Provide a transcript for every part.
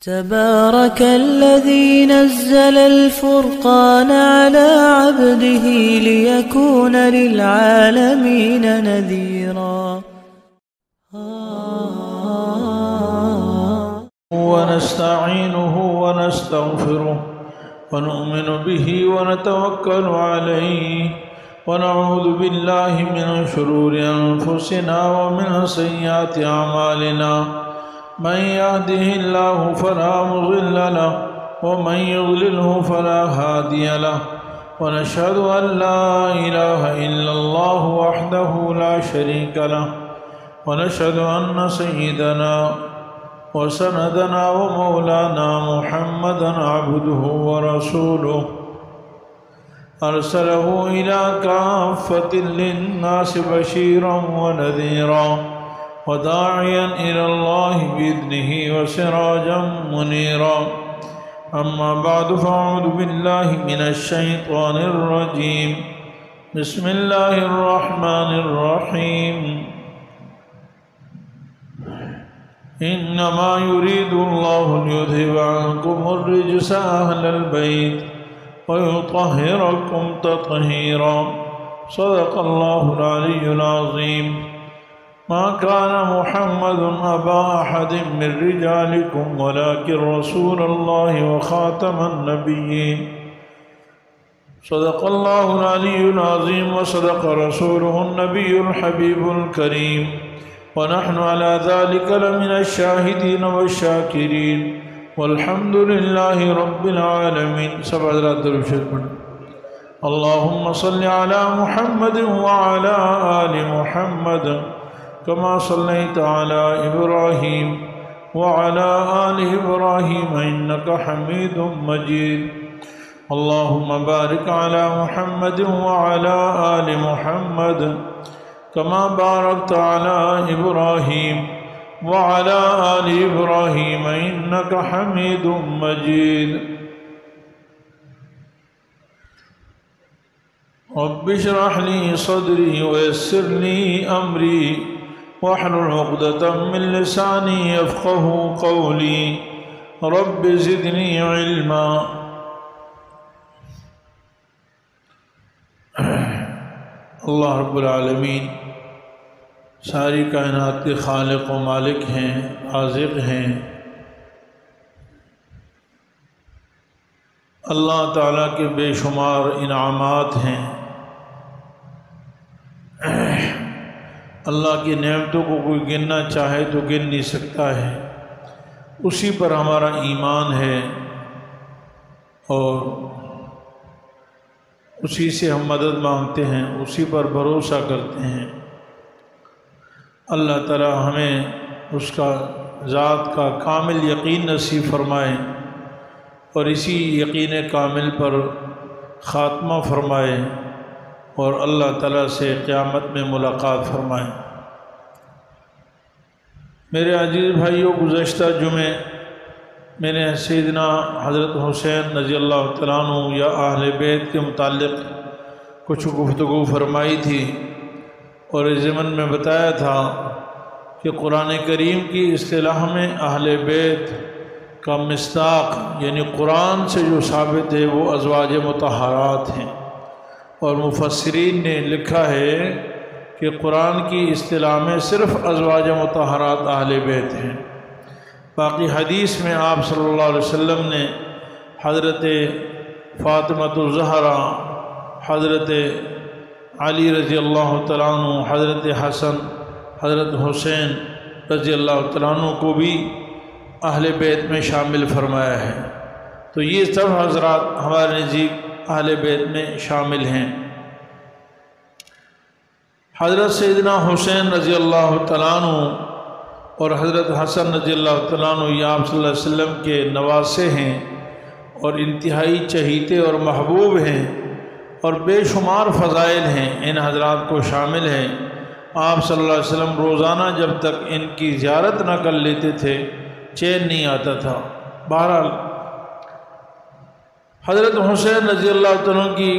تبارك الذي نزل الفرقان على عبده ليكون للعالمين نذيرا. ونستعينه ونستغفره ونؤمن به ونتوكل عليه ونعوذ بالله من شرور أنفسنا ومن سيئات أعمالنا من يهده الله فلا مضل له ومن يضلله فلا هادي له ونشهد أن لا إله إلا الله وحده لا شريك له ونشهد أن سيدنا وسندنا ومولانا محمدا عبده ورسوله أرسله إلى كافة للناس بشيرا ونذيرا وداعيا إلى الله بإذنه وسراجا منيرا. أما بعد فأعوذ بالله من الشيطان الرجيم. بسم الله الرحمن الرحيم. إنما يريد الله ليذهب عنكم الرجس أهل البيت ويطهركم تطهيرا. صدق الله العلي العظيم. ما كان محمد أبا أحد من رجالكم ولكن رسول الله وخاتم النبيين. صدق الله العلي العظيم وصدق رسوله النبي الحبيب الكريم ونحن على ذلك لمن الشاهدين والشاكرين والحمد لله رب العالمين. سب حضرات درود شریف پڑھیں. اللهم صل على محمد وعلى آل محمد كما صليت على إبراهيم وعلى آل إبراهيم إنك حميد مجيد. اللهم بارك على محمد وعلى آل محمد كما باركت على إبراهيم وعلى آل إبراهيم إنك حميد مجيد. رب اشرح لي صدري ويسر لي أمري واحلل عقدة من لساني يفقه قولي. رب زدني علما. اللہ رب العالمین ساری کائنات کے خالق و مالک ہیں، رازق ہیں. اللہ تعالیٰ کے بے شمار انعامات ہیں. اللہ کی نعمتوں کو کوئی گننا چاہے تو گن نہیں سکتا ہے. اسی پر ہمارا ایمان ہے اور اسی سے ہم مدد مانگتے ہیں، اسی پر بھروسہ کرتے ہیں. اللہ تعالی ہمیں اس کا ذات کا کامل یقین نصیب فرمائے اور اسی یقین کامل پر خاتمہ فرمائے اور اللہ تعالی سے قیامت میں ملاقات فرمائے. میرے عزیز بھائیوں، گزشتہ جمعے میں نے سیدنا حضرت حسین رضی اللہ تعالیٰ عنہ یا اہل بیت کے متعلق کچھ گفتگو فرمائی تھی اور اس ضمن میں بتایا تھا کہ قرآن کریم کی اصطلاح میں اہل بیت کا مصداق یعنی قرآن سے جو ثابت ہے وہ ازواج مطہرات ہیں، اور مفسرین نے لکھا ہے کہ قرآن کی اصطلاح میں صرف ازواج مطہرات اہل بیت ہیں. باقی حدیث میں آپ صلی اللہ علیہ وسلم نے حضرت فاطمہ الزہرا، حضرت علی رضی اللہ تعالیٰ عنہ، حضرت حسن، حضرت حسین رضی اللہ تعالیٰ عنہ کو بھی اہل بیت میں شامل فرمایا ہے. تو یہ سب حضرات ہمارے نزدیک اہل بیت میں شامل ہیں. حضرت سیدنا حسین رضی اللہ تعالیٰ عنہ اور حضرت حسن رضی اللہ تعالیٰ عنہ یہ آپ صلی اللہ علیہ وسلم کے نواسے ہیں اور انتہائی چہیتے اور محبوب ہیں اور بے شمار فضائل ہیں. ان حضرات کو شامل ہیں. آپ صلی اللہ علیہ وسلم روزانہ جب تک ان کی زیارت نہ کر لیتے تھے چین نہیں آتا تھا. بہرحال حضرت حسین رضی اللہ تعالیٰ عنہ کی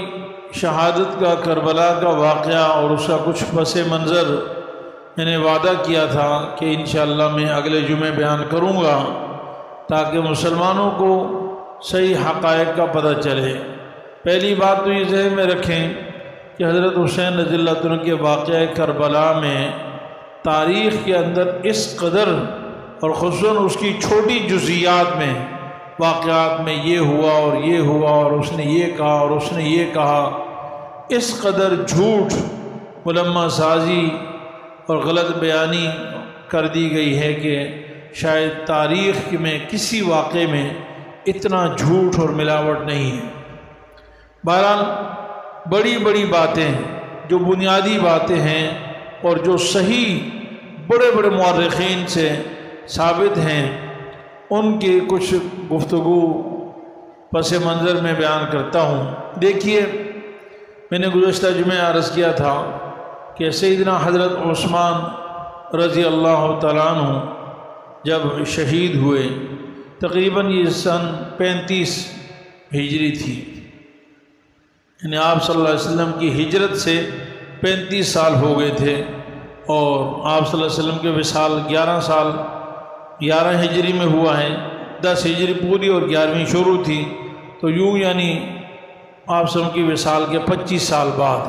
شہادت کا، کربلا کا واقعہ اور اس کا کچھ پس منظر میں نے وعدہ کیا تھا کہ انشاءاللہ میں اگلے جمعے بیان کروں گا. تاکہ مسلمانوں کو صحیح حقائق کا پتہ چلے۔ پہلی بات تو یہ ذہن میں رکھیں کہ حضرت حسین رضی اللہ عنہ کے واقعہ کربلا میں تاریخ کے اندر اس قدر، اور خصوصاً اس کی چھوٹی جزیات میں، واقعات میں یہ ہوا اور یہ ہوا اور اس نے یہ کہا اور اس نے یہ کہا، اس قدر جھوٹ، ملمہ سازی اور غلط بیانی کر دی گئی ہے کہ شاید تاریخ میں کسی واقعے میں اتنا جھوٹ اور ملاوٹ نہیں ہے۔ بہرحال بڑی بڑی باتیں جو بنیادی باتیں ہیں اور جو صحیح بڑے بڑے مورخین سے ثابت ہیں، ان کے کچھ گفتگو پس منظر میں بیان کرتا ہوں۔ دیکھیے، میں نے گزشتہ جمعہ عرض کیا تھا کہ سیدنا حضرت عثمان رضی اللہ تعالیٰ عنہ جب شہید ہوئے، تقریباً یہ سن 35 ہجری تھی، یعنی آپ صلی اللہ علیہ وسلم کی ہجرت سے 35 سال ہو گئے تھے، اور آپ صلی اللہ علیہ وسلم کے وصال 11 ہجری میں ہوا ہے، 10 ہجری پوری اور 11ویں شروع تھی، تو یوں یعنی آپ صلی اللہ علیہ وسلم کی وصال کے 25 سال بعد،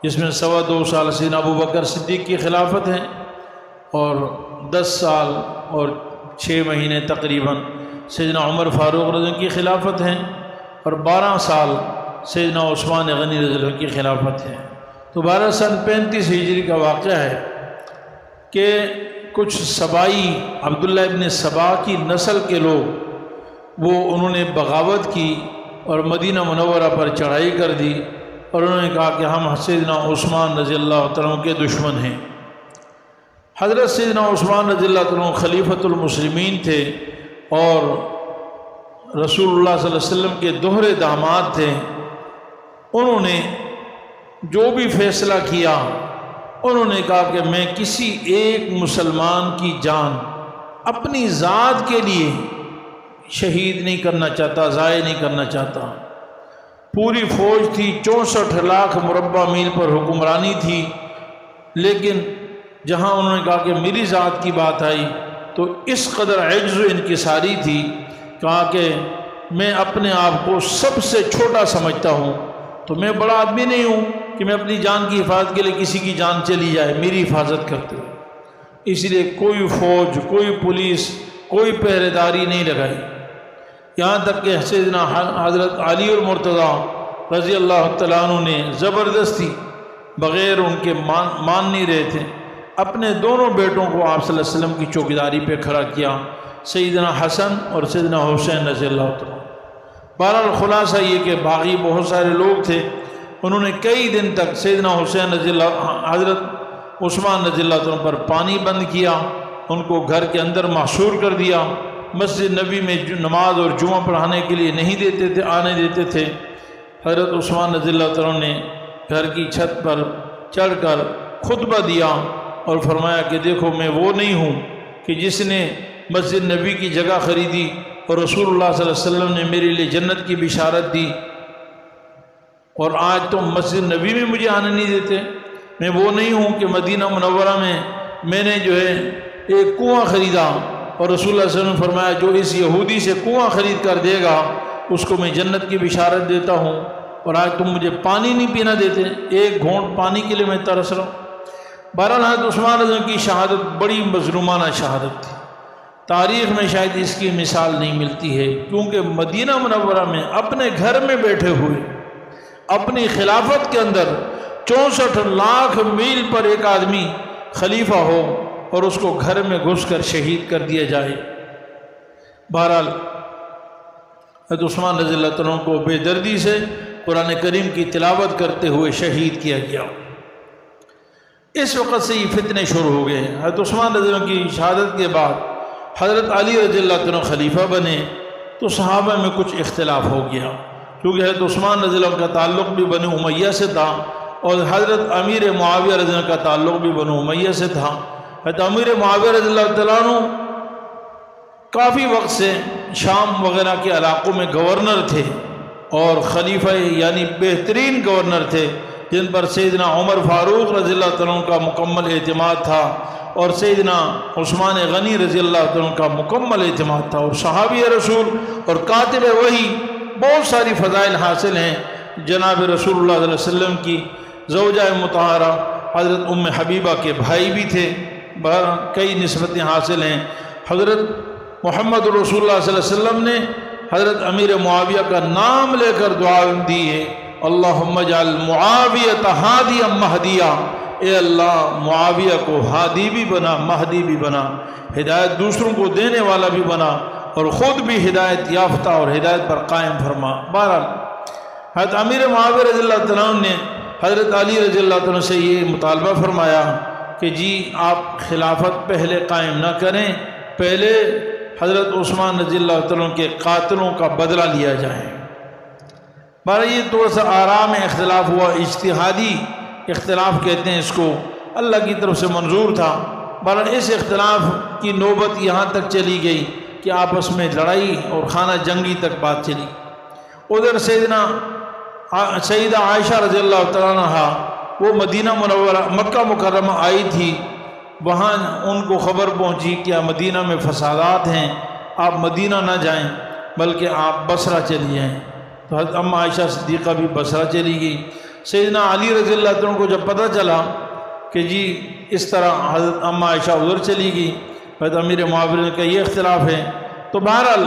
جس میں 2.25 سال سیدنا ابو بکر صدیق کی خلافت ہیں، اور 10 سال اور 6 مہینے تقریباً سیدنا عمر فاروق رضی اللہ عنہ کی خلافت ہیں، اور 12 سال سیدنا عثمان غنی رضی اللہ عنہ کی خلافت ہے۔ تو 12 سن 35 ہجری کا واقعہ ہے کہ کچھ سبائی، عبداللہ ابن سبا کی نسل کے لوگ، وہ انہوں نے بغاوت کی اور مدینہ منورہ پر چڑھائی کر دی، اور انہوں نے کہا کہ ہم سیدنا عثمان رضی اللہ عنہ کے دشمن ہیں۔ حضرت سیدنا عثمان رضی اللہ عنہ خلیفۃ المسلمین تھے، اور رسول اللہ صلی اللہ علیہ وسلم کے دوہرے داماد تھے۔ انہوں نے جو بھی فیصلہ کیا، انہوں نے کہا کہ میں کسی ایک مسلمان کی جان اپنی ذات کے لیے شہید نہیں کرنا چاہتا، ضائع نہیں کرنا چاہتا۔ پوری فوج تھی، 64 لاکھ مربع میل پر حکمرانی تھی، لیکن جہاں انہوں نے کہا کہ میری ذات کی بات آئی تو اس قدر عجز و انکساری تھی، کہا کہ میں اپنے آپ کو سب سے چھوٹا سمجھتا ہوں، تو میں بڑا آدمی نہیں ہوں کہ میں اپنی جان کی حفاظت کے لیے کسی کی جان چلی جائے، میری حفاظت کرتے ہوئے۔ اس لیے کوئی فوج، کوئی پولیس، کوئی پہرے داری نہیں لگائی، یہاں تک کہ سیدنا حضرت علی المرتضیٰ رضی اللہ تعالیٰ عنہ نے زبردستی بغیر ان کے مان نہیں رہے تھے، اپنے دونوں بیٹوں کو آپ صلی اللہ علیہ وسلم کی چوکیداری پہ کھڑا کیا، سیدنا حسن اور سیدنا حسین رضی اللہ تعالیٰ۔ بہرحال خلاصہ یہ کہ باقی بہت سارے لوگ تھے، انہوں نے کئی دن تک سیدنا حسین رضی اللہ، حضرت عثمان رضی اللہ عنہ پر پانی بند کیا، ان کو گھر کے اندر محصور کر دیا، مسجد نبی میں نماز اور جمعہ پڑھانے کے لیے نہیں دیتے تھے، آنے دیتے تھے۔ حضرت عثمان رضی اللہ عنہ نے گھر کی چھت پر چڑھ کر خطبہ دیا اور فرمایا کہ دیکھو، میں وہ نہیں ہوں کہ جس نے مسجد نبی کی جگہ خریدی اور رسول اللہ صلی اللہ علیہ وسلم نے میرے لیے جنت کی بشارت دی، اور آج تم مسجد نبی میں مجھے آنے نہیں دیتے۔ میں وہ نہیں ہوں کہ مدینہ منورہ میں نے جو ہے ایک کنواں خریدا اور رسول اللہ صلی اللہ علیہ وسلم نے فرمایا جو اس یہودی سے کنواں خرید کر دے گا اس کو میں جنت کی بشارت دیتا ہوں، اور آج تم مجھے پانی نہیں پینا دیتے، ایک گھونٹ پانی کے لیے میں ترس رہا ہوں۔ بہرحال حضرت عثمان رضی اللہ عنہ کی شہادت بڑی مظلومانہ شہادت تھی، تاریخ میں شاید اس کی مثال نہیں ملتی ہے، کیونکہ مدینہ منورہ میں اپنے گھر میں بیٹھے ہوئے، اپنی خلافت کے اندر 64 لاکھ میل پر ایک آدمی خلیفہ ہو اور اس کو گھر میں گھس کر شہید کر دیا جائے۔ بہرحال حضرت عثمان رضی اللہ عنہ کو بے دردی سے قرآن کریم کی تلاوت کرتے ہوئے شہید کیا گیا۔ اس وقت سے یہ فتنے شروع ہو گئے۔ حضرت عثمان رضی اللہ عنہ کی شہادت کے بعد حضرت علی رضی اللہ عنہ خلیفہ بنے تو صحابہ میں کچھ اختلاف ہو گیا، کیونکہ حضرت عثمان رضی اللہ عنہ کا تعلق بھی بنو امیہ سے تھا، اور حضرت امیر معاویہ رضی اللہ عنہ کا تعلق بھی بنو امیہ سے تھا۔ حضرت امیر معاویہ رضی اللہ تعالیٰ عنہ کافی وقت سے شام وغیرہ کے علاقوں میں گورنر تھے، اور خلیفہ یعنی بہترین گورنر تھے، جن پر سیدنا عمر فاروق رضی اللہ عنہ کا مکمل اعتماد تھا، اور سیدنا عثمان غنی رضی اللہ عنہ کا مکمل اعتماد تھا، اور صحابی رسول اور کاتب وحی، بہت ساری فضائل حاصل ہیں جناب رسول اللہ صلی اللہ علیہ وسلم کی زوجہ مطہرہ حضرت ام حبیبہ کے بھائی بھی تھے، کئی نسبتیں حاصل ہیں۔ حضرت محمد رسول اللہ صلی اللہ علیہ وسلم نے حضرت امیر معاویہ کا نام لے کر دعا دی ہے، اللہم اجعل معاویہ ہادیا مہدیا، اے اللہ معاویہ کو ہادی بھی بنا، مہدی بھی بنا، ہدایت دوسروں کو دینے والا بھی بنا، اور خود بھی ہدایت یافتہ اور ہدایت پر قائم فرما۔ بہرحال حضرت امیر معاویہ رضی اللہ عنہ نے حضرت علی رضی اللہ عنہ سے یہ مطالبہ فرمایا کہ جی آپ خلافت پہلے قائم نہ کریں، پہلے حضرت عثمان رضی اللہ عنہ کے قاتلوں کا بدلہ لیا جائے۔ بہرحال یہ تھوڑا سا آراء میں اختلاف ہوا، اجتہادی اختلاف کہتے ہیں اس کو، اللہ کی طرف سے منظور تھا۔ بہرحال اس اختلاف کی نوبت یہاں تک چلی گئی کہ آپس میں لڑائی اور خانہ جنگی تک بات چلی۔ ادھر سیدہ عائشہ رضی اللہ تعالیٰ عنہا وہ مدینہ منورہ مکہ مکرمہ آئی تھی، وہاں ان کو خبر پہنچی کہ مدینہ میں فسادات ہیں، آپ مدینہ نہ جائیں بلکہ آپ بصرہ چلی جائیں۔ تو حضرت ام عائشہ صدیقہ بھی بصرہ چلی گئی۔ سیدنا علی رضی اللہ عنہ کو جب پتہ چلا کہ جی اس طرح حضرت ام عائشہ ادھر چلی گئی، حضرت امیر معاویہ نے کہا یہ اختلاف ہے، تو بہرحال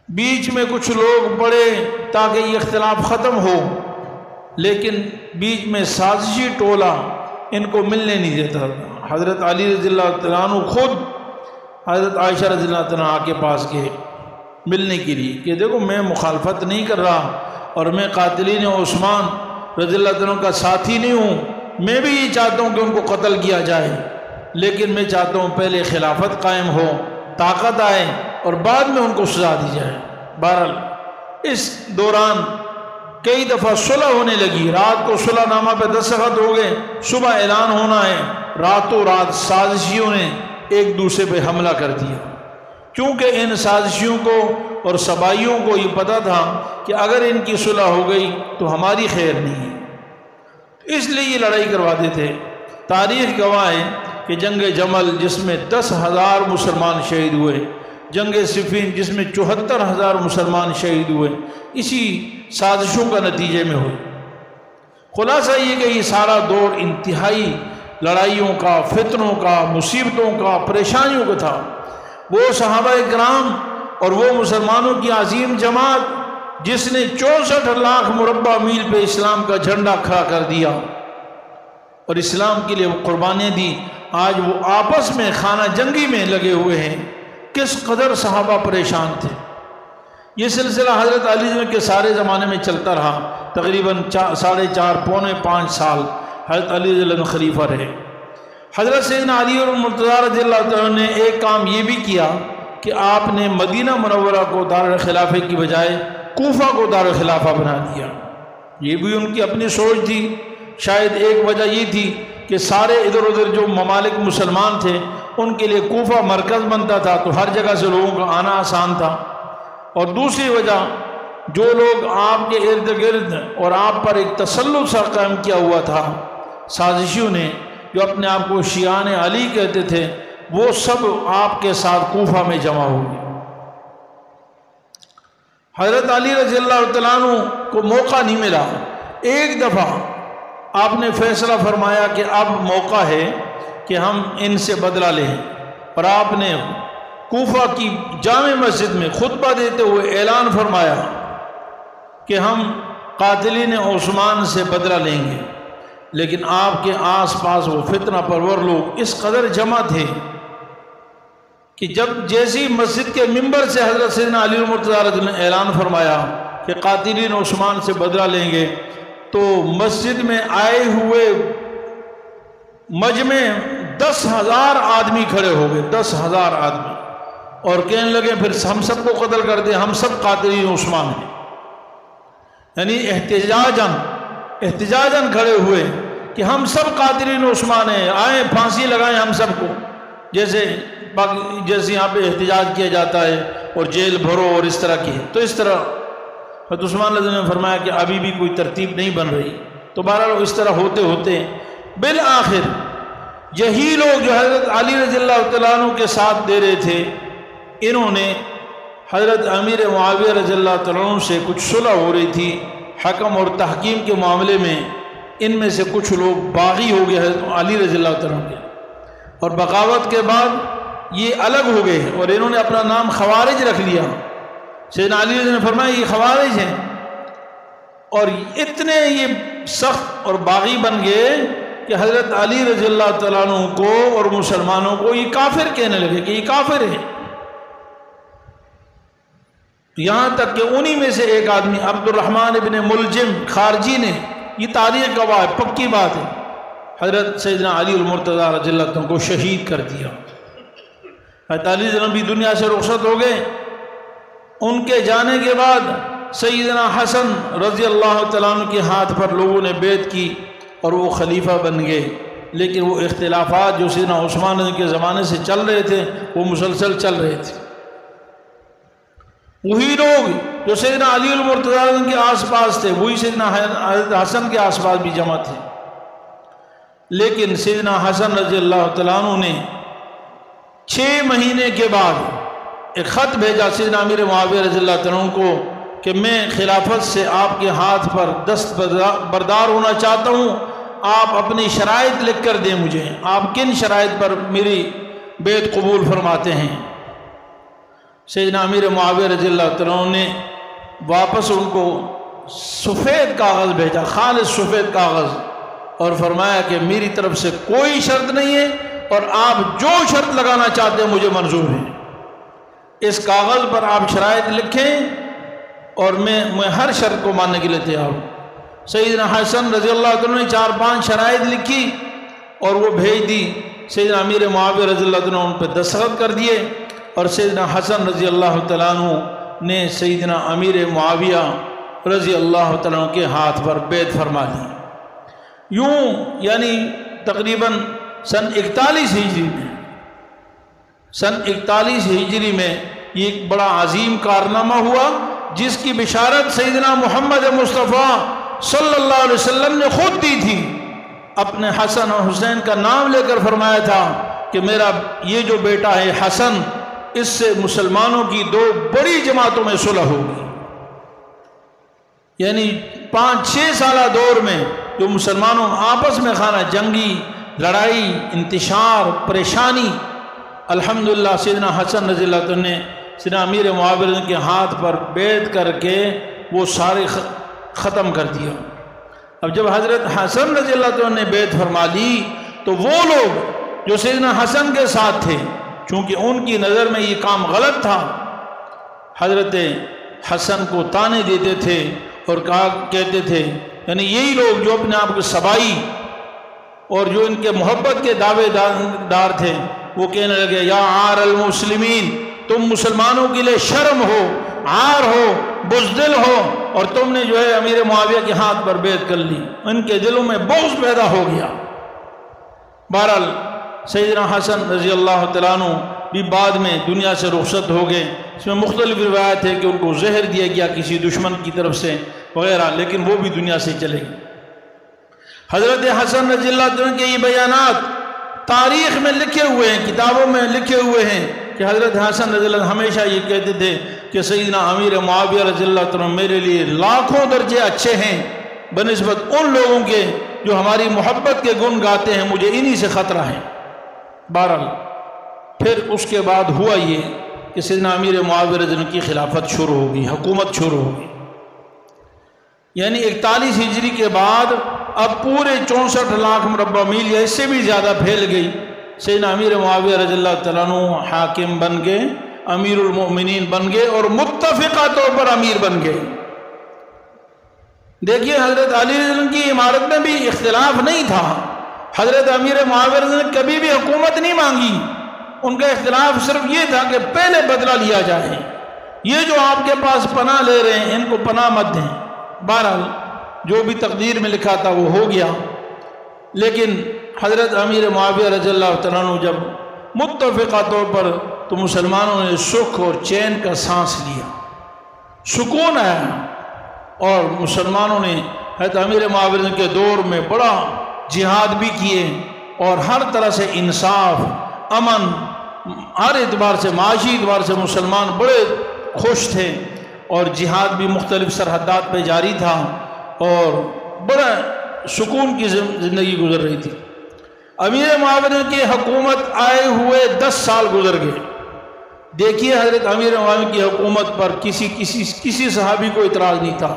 بیچ میں کچھ لوگ پڑے تاکہ یہ اختلاف ختم ہو، لیکن بیچ میں سازشی ٹولہ ان کو ملنے نہیں دیتا تھا۔ حضرت علی رضی اللہ عنہ خود حضرت عائشہ رضی اللہ عنہ کے پاس گئے ملنے کے لیے کہ دیکھو میں مخالفت نہیں کر رہا، اور میں قاتلین عثمان رضی اللہ عنہ کا ساتھی نہیں ہوں، میں بھی یہ چاہتا ہوں کہ ان کو قتل کیا جائے، لیکن میں چاہتا ہوں پہلے خلافت قائم ہو، طاقت آئے، اور بعد میں ان کو سزا دی جائے۔ بہرحال اس دوران کئی دفعہ صلح ہونے لگی، رات کو صلح نامہ پہ دستخط ہو گئے، صبح اعلان ہونا ہے، راتوں رات سازشیوں نے ایک دوسرے پہ حملہ کر دیا، کیونکہ ان سازشیوں کو اور سبائیوں کو یہ پتہ تھا کہ اگر ان کی صلح ہو گئی تو ہماری خیر نہیں ہے، اس لیے یہ لڑائی کرواتے تھے۔ تاریخ گواہ ہے کہ جنگ جمل جس میں 10,000 مسلمان شہید ہوئے، جنگ صفین جس میں 74,000 مسلمان شہید ہوئے، اسی سازشوں کا نتیجے میں ہوئے۔ خلاصہ یہ کہ یہ سارا دور انتہائی لڑائیوں کا، فتنوں کا، مصیبتوں کا، پریشانیوں کا تھا۔ وہ صحابہ کرام اور وہ مسلمانوں کی عظیم جماعت جس نے 64 لاکھ مربع میل پہ اسلام کا جھنڈا کھڑا کر دیا اور اسلام کے لیے وہ قربانیاں دی، آج وہ آپس میں خانہ جنگی میں لگے ہوئے ہیں۔ کس قدر صحابہ پریشان تھے۔ یہ سلسلہ حضرت علی کے سارے زمانے میں چلتا رہا، تقریباً 4.5 پونے 5 سال حضرت علی رضی اللہ عنہ خلیفہ رہے۔ حضرت سیدنا علی اور مرتضیٰ رضی اللہ عنہ نے ایک کام یہ بھی کیا کہ آپ نے مدینہ منورہ کو دارالخلافہ کی بجائے کوفہ کو دارالخلافہ بنا دیا۔ یہ بھی ان کی اپنی سوچ تھی، شاید ایک وجہ یہ تھی کہ سارے ادھر ادھر جو ممالک مسلمان تھے ان کے لیے کوفہ مرکز بنتا تھا، تو ہر جگہ سے لوگوں کا آنا آسان تھا، اور دوسری وجہ جو لوگ آپ کے ارد گرد اور آپ پر ایک تسلط سا قائم کیا ہوا تھا سازشیوں نے، جو اپنے آپ کو شیعان علی کہتے تھے، وہ سب آپ کے ساتھ کوفہ میں جمع ہو گئے۔ حضرت علی رضی اللہ تعالیٰ عنہ کو موقع نہیں ملا۔ ایک دفعہ آپ نے فیصلہ فرمایا کہ اب موقع ہے کہ ہم ان سے بدلہ لیں، اور آپ نے کوفہ کی جامع مسجد میں خطبہ دیتے ہوئے اعلان فرمایا کہ ہم قاتلین عثمان سے بدلہ لیں گے۔ لیکن آپ کے آس پاس وہ فتنہ پرور لوگ اس قدر جمع تھے کہ جب جیسی مسجد کے ممبر سے حضرت سیدنا علی مرتضیٰ رضی اللہ عنہ نے اعلان فرمایا کہ قاتلین عثمان سے بدلہ لیں گے، تو مسجد میں آئے ہوئے مجمع 10,000 آدمی کھڑے ہو گئے، 10,000 آدمی، اور کہنے لگے پھر ہم سب کو قتل کر دیں، ہم سب قاتلین عثمان ہیں۔ یعنی احتجاجاً کھڑے ہوئے کہ ہم سب قاتلین عثمان ہیں، آئیں پھانسی لگائیں ہم سب کو، جیسے یہاں پہ احتجاج کیا جاتا ہے اور جیل بھرو اور اس طرح کی۔ تو اس طرح حضرت عثمان رضی اللہ عنہ نے فرمایا کہ ابھی بھی کوئی ترتیب نہیں بن رہی۔ تو بہرحال اس طرح ہوتے ہوتے بالآخر یہی لوگ جو حضرت علی رضی اللہ تعالیٰ عنہ کے ساتھ دے رہے تھے، انہوں نے حضرت امیر معاویہ رضی اللہ تعالیٰ عنہ سے کچھ صلح ہو رہی تھی حکم اور تحکیم کے معاملے میں، ان میں سے کچھ لوگ باغی ہو گئے حضرت علی رضی اللہ تعالیٰ عنہ کے، اور بغاوت کے بعد یہ الگ ہو گئے اور انہوں نے اپنا نام خوارج رکھ لیا۔ سیدنا علی نے فرمایا یہ خوارج ہیں، اور اتنے یہ سخت اور باغی بن گئے کہ حضرت علی رضی اللہ تعالیٰ عنہ کو اور مسلمانوں کو یہ کافر کہنے لگے کہ یہ کافر ہے۔ یہاں تک کہ انہی میں سے ایک آدمی عبد الرحمن ابن ملجم خارجی نے، یہ تاریخ گواہ ہے، پکی بات ہے، حضرت سیدنا علی المرتضیٰ رضی اللہ عنہ کو شہید کر دیا۔ حضرت علی رضی اللہ عنہ بھی دنیا سے رخصت ہو گئے۔ ان کے جانے کے بعد سیدنا حسن رضی اللہ تعالیٰ عنہ کے ہاتھ پر لوگوں نے بیعت کی اور وہ خلیفہ بن گئے، لیکن وہ اختلافات جو سیدنا عثمان کے زمانے سے چل رہے تھے وہ مسلسل چل رہے تھے۔ وہی لوگ جو سیدنا علی المرتضیٰ کے آس پاس تھے وہی سیدنا حسن کے آس پاس بھی جمع تھے، لیکن سیدنا حسن رضی اللہ تعالیٰ عنہ نے 6 مہینے کے بعد ایک خط بھیجا سیدنا امیر معاویہ رضی اللہ تعالیٰ عنہ کو کہ میں خلافت سے آپ کے ہاتھ پر دست بردار ہونا چاہتا ہوں، آپ اپنی شرائط لکھ کر دیں مجھے، آپ کن شرائط پر میری بیعت قبول فرماتے ہیں۔ سیدنا امیر معاویہ رضی اللہ تعالیٰ عنہ نے واپس ان کو سفید کاغذ بھیجا، خالص سفید کاغذ، اور فرمایا کہ میری طرف سے کوئی شرط نہیں ہے اور آپ جو شرط لگانا چاہتے ہیں مجھے منظور ہے۔ اس کاغذ پر آپ شرائط لکھیں اور میں ہر شرط کو ماننے کے لیے تیار ہوں۔ سیدنا حسن رضی اللہ عنہ نے 4-5 شرائط لکھی اور وہ بھیج دی۔ سیدنا امیر معاویہ رضی اللہ عنہ ان پہ دستخط کر دیے، اور سیدنا حسن رضی اللہ تعالیٰ عنہ نے سیدنا امیر معاویہ رضی اللہ تعالیٰ عنہ کے ہاتھ پر بیعت فرما لی۔ یوں یعنی تقریباً سن 41 ہجری میں یہ ایک بڑا عظیم کارنامہ ہوا، جس کی بشارت سیدنا محمد مصطفیٰ صلی اللہ علیہ وسلم نے خود دی تھی۔ اپنے حسن اور حسین کا نام لے کر فرمایا تھا کہ میرا یہ جو بیٹا ہے حسن، اس سے مسلمانوں کی 2 بڑی جماعتوں میں صلح ہوگی۔ یعنی 5-6 سالہ دور میں جو مسلمانوں آپس میں خانہ جنگی، لڑائی، انتشار، پریشانی، الحمدللہ سیدنا حسن رضی اللہ عنہ نے سیدنا امیر معاویہ کے ہاتھ پر بیعت کر کے وہ سارے ختم کر دیا۔ اب جب حضرت حسن رضی اللہ عنہ نے بیعت فرما لی تو وہ لوگ جو سیدنا حسن کے ساتھ تھے، چونکہ ان کی نظر میں یہ کام غلط تھا، حضرت حسن کو تانے دیتے تھے اور کہتے تھے، یعنی یہی لوگ جو اپنے آپ کو سبائی اور جو ان کے محبت کے دعوے دار تھے، وہ کہنے لگے یا عار المسلمین، تم مسلمانوں کے لیے شرم ہو، عار ہو، بزدل ہو، اور تم نے جو ہے امیر معاویہ کے ہاتھ پر بیعت کر لی۔ ان کے دلوں میں بغض پیدا ہو گیا۔ بہرحال سیدنا حسن رضی اللہ تعالیٰ عنہ بھی بعد میں دنیا سے رخصت ہو گئے۔ اس میں مختلف روایت ہے کہ ان کو زہر دیا گیا کسی دشمن کی طرف سے وغیرہ، لیکن وہ بھی دنیا سے چلے گئے۔ حضرت حسن رضی اللہ عنہ کے یہ بیانات تاریخ میں لکھے ہوئے ہیں، کتابوں میں لکھے ہوئے ہیں کہ حضرت حسن رضی اللہ عنہ ہمیشہ یہ کہتے تھے کہ سیدنا امیر معاویہ رضی اللہ عنہ میرے لیے لاکھوں درجے اچھے ہیں بنسبت ان لوگوں کے جو ہماری محبت کے گن گاتے ہیں، مجھے انہی سے خطرہ ہے۔ بہرحال پھر اس کے بعد ہوا یہ کہ سیدنا امیر معاویہ رضی اللہ عنہ کی خلافت شروع ہوگی، حکومت شروع ہوگی۔ یعنی 41 ہجری کے بعد اب پورے 64 لاکھ مربع میل یا اس سے بھی زیادہ پھیل گئی۔ سیدنا امیر معاویہ رضی اللہ تعالیٰ عنہ حاکم بن گئے، امیر المؤمنین بن گئے اور متفقہ طور پر امیر بن گئے۔ دیکھیے حضرت علی رضی اللہ عنہ کی عمارت میں بھی اختلاف نہیں تھا، حضرت امیر معاویہ رضی اللہ عنہ نے کبھی بھی حکومت نہیں مانگی، ان کا اختلاف صرف یہ تھا کہ پہلے بدلہ لیا جائے، یہ جو آپ کے پاس پناہ لے رہے ہیں ان کو پناہ مت دیں۔ بہرحال جو بھی تقدیر میں لکھا تھا وہ ہو گیا، لیکن حضرت امیر معاویہ رضی اللہ تعالیٰ عنہ جب متفقہ طور پر تو مسلمانوں نے سکھ اور چین کا سانس لیا، سکون آیا، اور مسلمانوں نے حضرت امیر معاویہ کے دور میں بڑا جہاد بھی کیے اور ہر طرح سے انصاف، امن، ہر اعتبار سے، معاشی اعتبار سے مسلمان بڑے خوش تھے، اور جہاد بھی مختلف سرحدات پہ جاری تھا اور بڑا سکون کی زندگی گزر رہی تھی۔ امیر معاویہ کی حکومت آئے ہوئے 10 سال گزر گئے۔ دیکھیے حضرت امیر معاویہ کی حکومت پر کسی صحابی کو اعتراض نہیں تھا،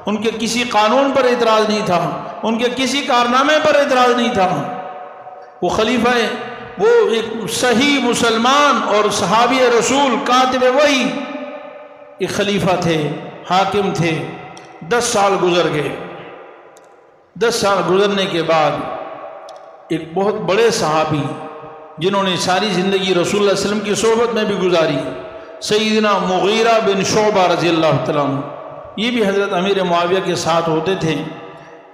ان کے کسی قانون پر اعتراض نہیں تھا، ان کے کسی کارنامے پر اعتراض نہیں تھا۔ وہ خلیفہ، وہ ایک صحیح مسلمان اور صحابی رسول، کاتب وحی ایک خلیفہ تھے، حاکم تھے۔ 10 سال گزر گئے۔ 10 سال گزرنے کے بعد ایک بہت بڑے صحابی جنہوں نے ساری زندگی رسول اللہ علیہ وسلم کی صحبت میں بھی گزاری، سیدنا مغیرہ بن شعبہ رضی اللہ تعالیٰ عنہ، یہ بھی حضرت امیر معاویہ کے ساتھ ہوتے تھے۔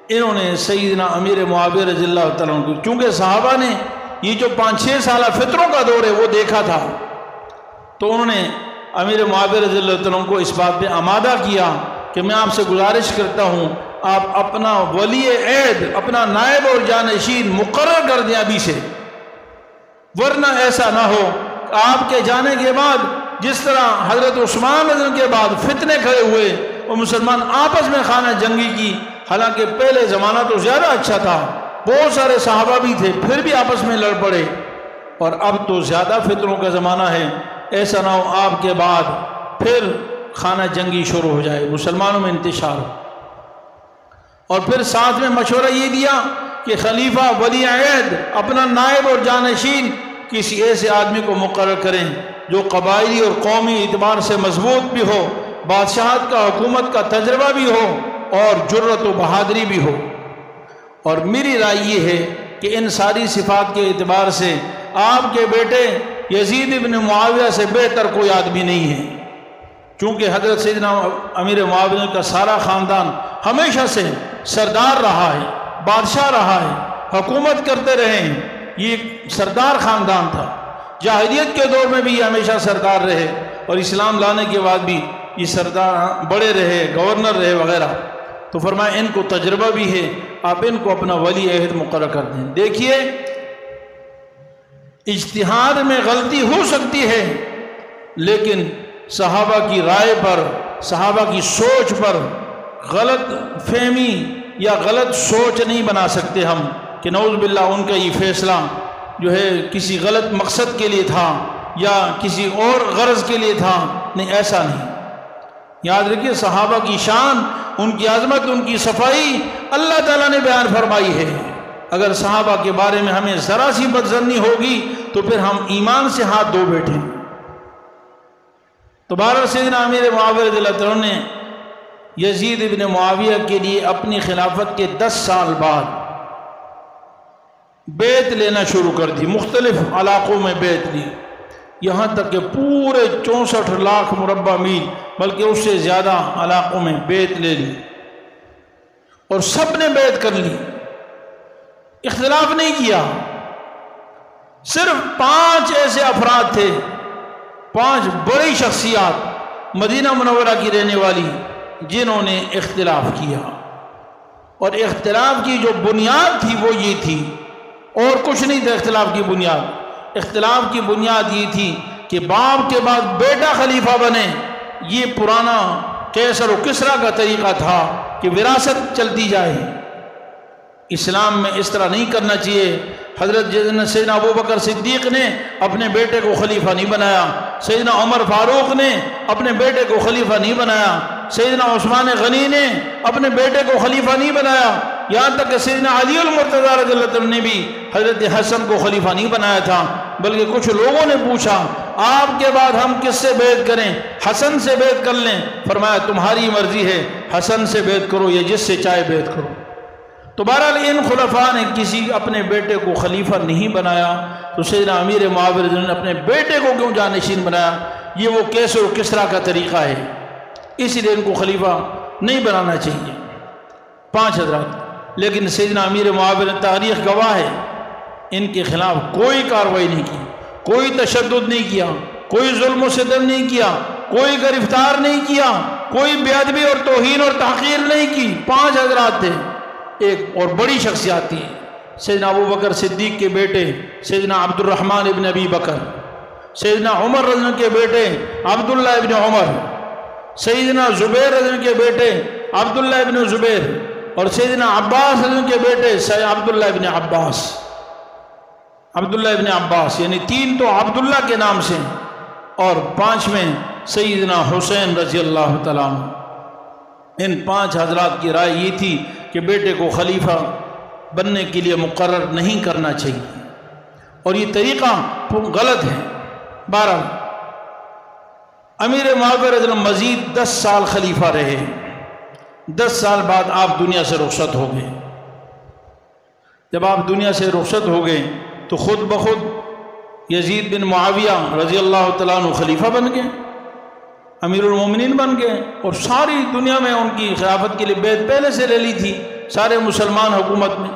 انہوں نے سیدنا امیر معاویہ رضی اللہ تعالیٰ عنہ کو، چونکہ صحابہ نے یہ جو 5-6 سالہ فتنوں کا دور ہے وہ دیکھا تھا، تو انہوں نے امیر معاویہ رضی اللہ تعالیٰ عنہ کو اس بات پہ آمادہ کیا کہ میں آپ سے گزارش کرتا ہوں آپ اپنا ولی عہد، اپنا نائب اور جانشین مقرر کر دیں ابھی سے، ورنہ ایسا نہ ہو کہ آپ کے جانے کے بعد جس طرح حضرت عثمان رضی اللہ عنہ کے بعد فتنے کھڑے ہوئے اور مسلمان آپس میں خانہ جنگی کی، حالانکہ پہلے زمانہ تو زیادہ اچھا تھا، بہت سارے صحابہ بھی تھے، پھر بھی آپس میں لڑ پڑے، اور اب تو زیادہ فتنوں کا زمانہ ہے، ایسا نہ ہو آپ کے بعد پھر خانہ جنگی شروع ہو جائے، مسلمانوں میں انتشار ہو۔ اور پھر ساتھ میں مشورہ یہ دیا کہ خلیفہ ولی عہد، اپنا نائب اور جانشین کسی ایسے آدمی کو مقرر کریں جو قبائلی اور قومی اعتبار سے مضبوط بھی ہو، بادشاہت کا، حکومت کا تجربہ بھی ہو، اور جرت و بہادری بھی ہو۔ اور میری رائے یہ ہے کہ ان ساری صفات کے اعتبار سے آپ کے بیٹے یزید ابن معاویہ سے بہتر کوئی آدمی نہیں ہے، چونکہ حضرت سیدنا امیر معاویہ کا سارا خاندان ہمیشہ سے سردار رہا ہے، بادشاہ رہا ہے، حکومت کرتے رہے ہیں، یہ ایک سردار خاندان تھا، جاہلیت کے دور میں بھی یہ ہمیشہ سردار رہے، اور اسلام لانے کے بعد بھی یہ سردار بڑے رہے، گورنر رہے وغیرہ۔ تو فرمایا ان کو تجربہ بھی ہے، آپ ان کو اپنا ولی عہد مقرر کر دیں۔ دیکھیے اجتہاد میں غلطی ہو سکتی ہے، لیکن صحابہ کی رائے پر، صحابہ کی سوچ پر غلط فہمی یا غلط سوچ نہیں بنا سکتے ہم کہ نعوذ باللہ ان کا یہ فیصلہ جو ہے کسی غلط مقصد کے لیے تھا یا کسی اور غرض کے لیے تھا، نہیں، ایسا نہیں۔ یاد رکھیے صحابہ کی شان، ان کی عظمت، ان کی صفائی اللہ تعالیٰ نے بیان فرمائی ہے۔ اگر صحابہ کے بارے میں ہمیں ذرا سی بدظنی ہوگی تو پھر ہم ایمان سے ہاتھ دھو بیٹھیں۔ تو بہرحال سیدنا امیر معاویہ رضی اللہ عنہ نے یزید ابن معاویہ کے لیے اپنی خلافت کے 10 سال بعد بیعت لینا شروع کر دی، مختلف علاقوں میں بیعت لی، یہاں تک کہ پورے 64 لاکھ مربع میل بلکہ اس سے زیادہ علاقوں میں بیعت لے لی، اور سب نے بیعت کر لی، اختلاف نہیں کیا۔ صرف 5 ایسے افراد تھے، 5 بڑی شخصیات مدینہ منورہ کی رہنے والی، جنہوں نے اختلاف کیا، اور اختلاف کی جو بنیاد تھی وہ یہ تھی، اور کچھ نہیں تھا اختلاف کی بنیاد۔ اختلاف کی بنیاد یہ تھی کہ باپ کے بعد بیٹا خلیفہ بنے، یہ پرانا قیصر و کسریٰ کا طریقہ تھا کہ وراثت چلتی جائے۔ اسلام میں اس طرح نہیں کرنا چاہیے۔ حضرت سیدنا ابو بکر صدیق نے اپنے بیٹے کو خلیفہ نہیں بنایا، سیدنا عمر فاروق نے اپنے بیٹے کو خلیفہ نہیں بنایا، سیدنا عثمان غنی نے اپنے بیٹے کو خلیفہ نہیں بنایا، یہاں تک کہ سیدنا علی المرتضیٰ رضی اللہ عنہ نے بھی حضرت حسن کو خلیفہ نہیں بنایا تھا، بلکہ کچھ لوگوں نے پوچھا آپ کے بعد ہم کس سے بیعت کریں؟ حسن سے بیعت کر لیں۔ فرمایا تمہاری مرضی ہے، حسن سے بیعت کرو یا جس سے چاہے بیعت کرو۔ تو بہرحال ان خلفاء نے کسی اپنے بیٹے کو خلیفہ نہیں بنایا، تو سیدنا امیر معاویہ نے اپنے بیٹے کو کیوں جانشین بنایا؟ یہ وہ قیصر و کسریٰ کا طریقہ ہے، اسی لیے ان کو خلیفہ نہیں بنانا چاہیے۔ 5 حضرات، لیکن سیدنا امیر معاویہ نے، تاریخ گواہ ہے، ان کے خلاف کوئی کارروائی نہیں کی، کوئی تشدد نہیں کیا، کوئی ظلم و ستم نہیں کیا، کوئی گرفتار نہیں کیا، کوئی بے ادبی اور توہین اور تحقیر نہیں کی۔ 5 حضرات تھے، ایک اور بڑی شخصیات تھی سیدنا ابو بکر صدیق کے بیٹے سیدنا عبد الرحمن ابن ابی بکر، سیدنا عمر رضی اللہ عنہ کے بیٹے عبداللہ ابن عمر، سیدنا زبیر رضی اللہ عنہ کے بیٹے عبداللہ ابن زبیر، اور سیدنا عباس رضی اللہ عنہ کے بیٹے عبداللہ ابن عباس، عبداللہ ابن عباس، یعنی 3 تو عبداللہ کے نام سے، اور 5ویں سیدنا حسین رضی اللہ تعالیٰ عنہ۔ ان 5 حضرات کی رائے یہ تھی کہ بیٹے کو خلیفہ بننے کے لیے مقرر نہیں کرنا چاہیے، اور یہ طریقہ غلط ہے۔ بہرحال امیر معاویہ رضی اللہ عنہ مزید 10 سال خلیفہ رہے، 10 سال بعد آپ دنیا سے رخصت ہو گئے۔ جب آپ دنیا سے رخصت ہو گئے تو خود بخود یزید بن معاویہ رضی اللہ تعالیٰ عنہ خلیفہ بن گئے، امیر المومنین بن گئے، اور ساری دنیا میں ان کی خلافت کے لیے بیعت پہلے سے لے لی تھی سارے مسلمان حکومت میں۔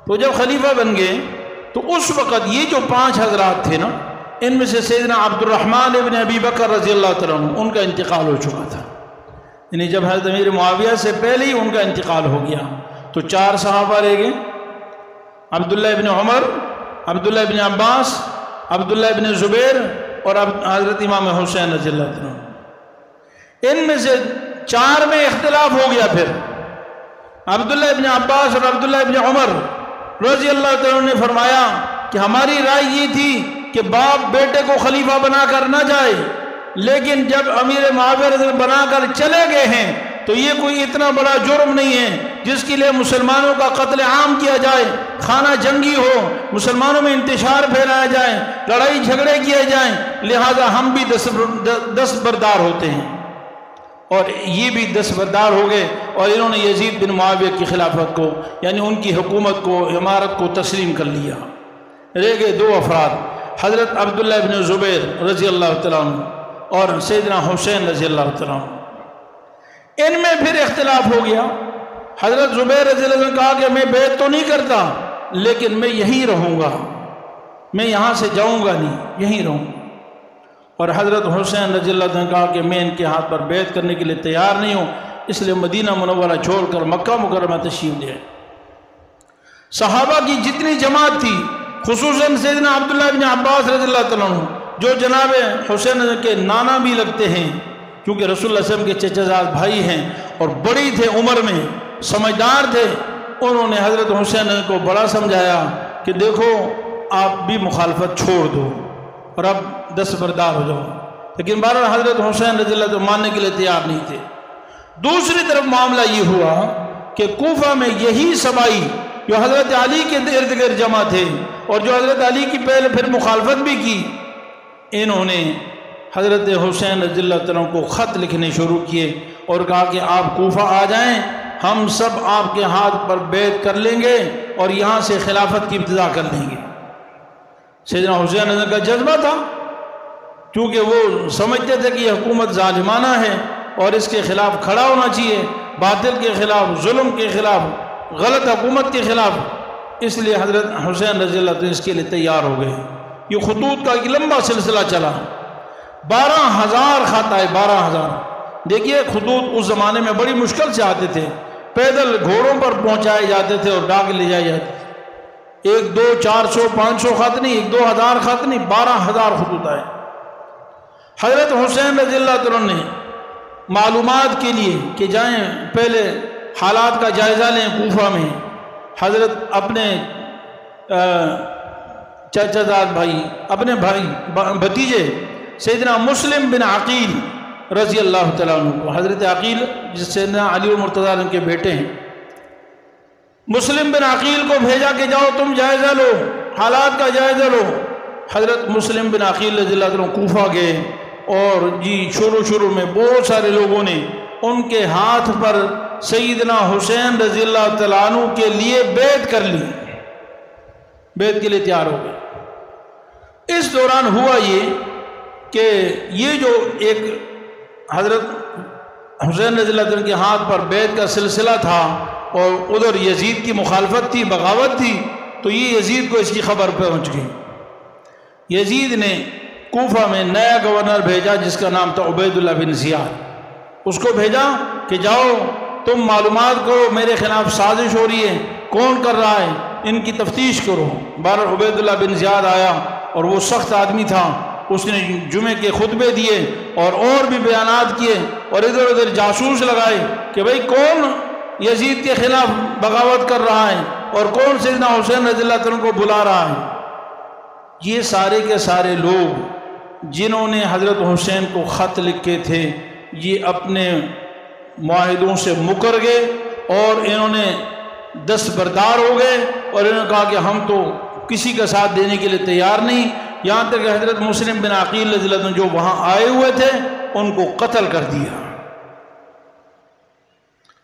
تو جب خلیفہ بن گئے تو اس وقت یہ جو 5 حضرات تھے نا، ان میں سے سیدنا عبد الرحمن ابن ابی بکر رضی اللہ تعالیٰ عنہ ان کا انتقال ہو چکا تھا، یعنی جب حضرت امیر معاویہ سے پہلے ہی ان کا انتقال ہو گیا، تو 4 صحابہ رہ گئے، عبداللہ ابن عمر، عبداللہ ابن عباس، عبداللہ ابن زبیر، اور حضرت امام حسین رضی اللہ تعالیٰ عنہ۔ ان میں سے 4 میں اختلاف ہو گیا۔ پھر عبداللہ ابن عباس اور عبداللہ ابن عمر رضی اللہ تعالیٰ عنہ نے فرمایا کہ ہماری رائے یہ تھی کہ باپ بیٹے کو خلیفہ بنا کر نہ جائے، لیکن جب امیر معاویہ رضی اللہ بنا کر چلے گئے ہیں تو یہ کوئی اتنا بڑا جرم نہیں ہے جس کے لیے مسلمانوں کا قتل عام کیا جائے، خانہ جنگی ہو، مسلمانوں میں انتشار پھیلایا جائے، لڑائی جھگڑے کیے جائیں، لہذا ہم بھی دستبردار ہوتے ہیں۔ اور یہ بھی دستبردار ہو گئے، اور انہوں نے یزید بن معاویہ کی خلافت کو، یعنی ان کی حکومت کو، امارت کو تسلیم کر لیا۔ رہ گئے 2 افراد، حضرت عبداللہ بن زبیر رضی اللہ تعالیٰ عنہ اور سیدنا حسین رضی اللہ تعالیٰ عنہ۔ ان میں پھر اختلاف ہو گیا۔ حضرت زبیر رضی اللہ عنہ نے کہا کہ میں بیعت تو نہیں کرتا، لیکن میں یہیں رہوں گا، میں یہاں سے جاؤں گا نہیں، یہیں رہوں گا۔ اور حضرت حسین رضی اللہ عنہ نے کہا کہ میں ان کے ہاتھ پر بیعت کرنے کے لیے تیار نہیں ہوں، اس لیے مدینہ منورہ چھوڑ کر مکہ مکرمہ تشریف لے آئے۔ صحابہ کی جتنی جماعت تھی، خصوصاً سیدنا عبداللہ بن عباس رضی اللہ تعالیٰ عنہ، جو جناب حسین کے نانا بھی لگتے ہیں، کیونکہ رسول اللہ صلی اللہ علیہ وسلم کے چچا زاد بھائی ہیں اور بڑی تھے عمر میں، سمجھدار تھے، انہوں نے حضرت حسین کو بڑا سمجھایا کہ دیکھو آپ بھی مخالفت چھوڑ دو اور اب دستبردار ہو جاؤ، لیکن بہرحال حضرت حسین رضی اللہ عنہ ماننے کے لیے تیار نہیں تھے۔ دوسری طرف معاملہ یہ ہوا کہ کوفہ میں یہی سبائی جو حضرت علی کے ارد گرد جمع تھے اور جو حضرت علی کی پہلے پھر مخالفت بھی کی، انہوں نے حضرت حسین رضی اللہ عنہ کو خط لکھنے شروع کیے اور کہا کہ آپ کوفہ آ جائیں، ہم سب آپ کے ہاتھ پر بیعت کر لیں گے اور یہاں سے خلافت کی ابتدا کر لیں گے۔ سیدنا حسین رضی اللہ کا جذبہ تھا، کیونکہ وہ سمجھتے تھے کہ یہ حکومت ظالمانہ ہے اور اس کے خلاف کھڑا ہونا چاہیے، باطل کے خلاف، ظلم کے خلاف، غلط حکومت کے خلاف، اس لیے حضرت حسین رضی اللہ عنہ اس کے لیے تیار ہو گئے۔ یہ خطوط کا ایک لمبا سلسلہ چلا، 12,000 خط آئے، 12,000۔ دیکھیے خطوط اس زمانے میں بڑی مشکل سے آتے تھے، پیدل گھوڑوں پر پہنچائے جاتے تھے اور ڈاک لے جائے جاتے تھے، 1 2 400 500 خط نہیں، 1 2 ہزار خط نہیں، 12,000 خطوط آئے۔ حضرت حسین رضی اللہ عنہ نے معلومات کے لیے کہ جائیں پہلے حالات کا جائزہ لیں کوفہ میں، حضرت اپنے چچا زاد بھائی، اپنے بھائی بھتیجے سیدنا مسلم بن عقیل رضی اللہ تعالیٰ عنہ کو، حضرت عقیل جس سیدنا علی المرتضیٰ عنہ کے بیٹے ہیں، مسلم بن عقیل کو بھیجا کہ جاؤ تم جائزہ لو، حالات کا جائزہ لو۔ حضرت مسلم بن عقیل رضی اللہ عنہ کوفہ گئے اور شروع میں بہت سارے لوگوں نے ان کے ہاتھ پر سیدنا حسین رضی اللہ تعالیٰ عنہ کے لیے بیعت کر لی، بیعت کے لیے تیار ہو گئے۔ اس دوران ہوا یہ کہ یہ جو ایک حضرت حسین رضی اللہ عنہ کے ہاتھ پر بیعت کا سلسلہ تھا اور ادھر یزید کی مخالفت تھی، بغاوت تھی، تو یہ یزید کو اس کی خبر پہنچ گئی۔ یزید نے کوفہ میں نیا گورنر بھیجا جس کا نام تھا عبید اللہ بن زیاد، اس کو بھیجا کہ جاؤ تم معلومات کرو، میرے خلاف سازش ہو رہی ہے، کون کر رہا ہے؟ ان کی تفتیش کرو۔ بہرحال عبیداللہ بن زیاد آیا اور وہ سخت آدمی تھا، اس نے جمعے کے خطبے دیے اور بھی بیانات کیے اور ادھر ادھر جاسوس لگائے کہ بھئی کون یزید کے خلاف بغاوت کر رہا ہے اور کون سیدنا حسین رضی اللہ عنہ کو بلا رہا ہے۔ یہ سارے کے سارے لوگ جنہوں نے حضرت حسین کو خط لکھے تھے یہ اپنے معاہدوں سے مکر گئے اور انہوں نے دستبردار ہو گئے اور انہوں نے کہا کہ ہم تو کسی کا ساتھ دینے کے لیے تیار نہیں، یہاں تک کہ حضرت مسلم بن عقیل رضی اللہ عنہ جو وہاں آئے ہوئے تھے ان کو قتل کر دیا۔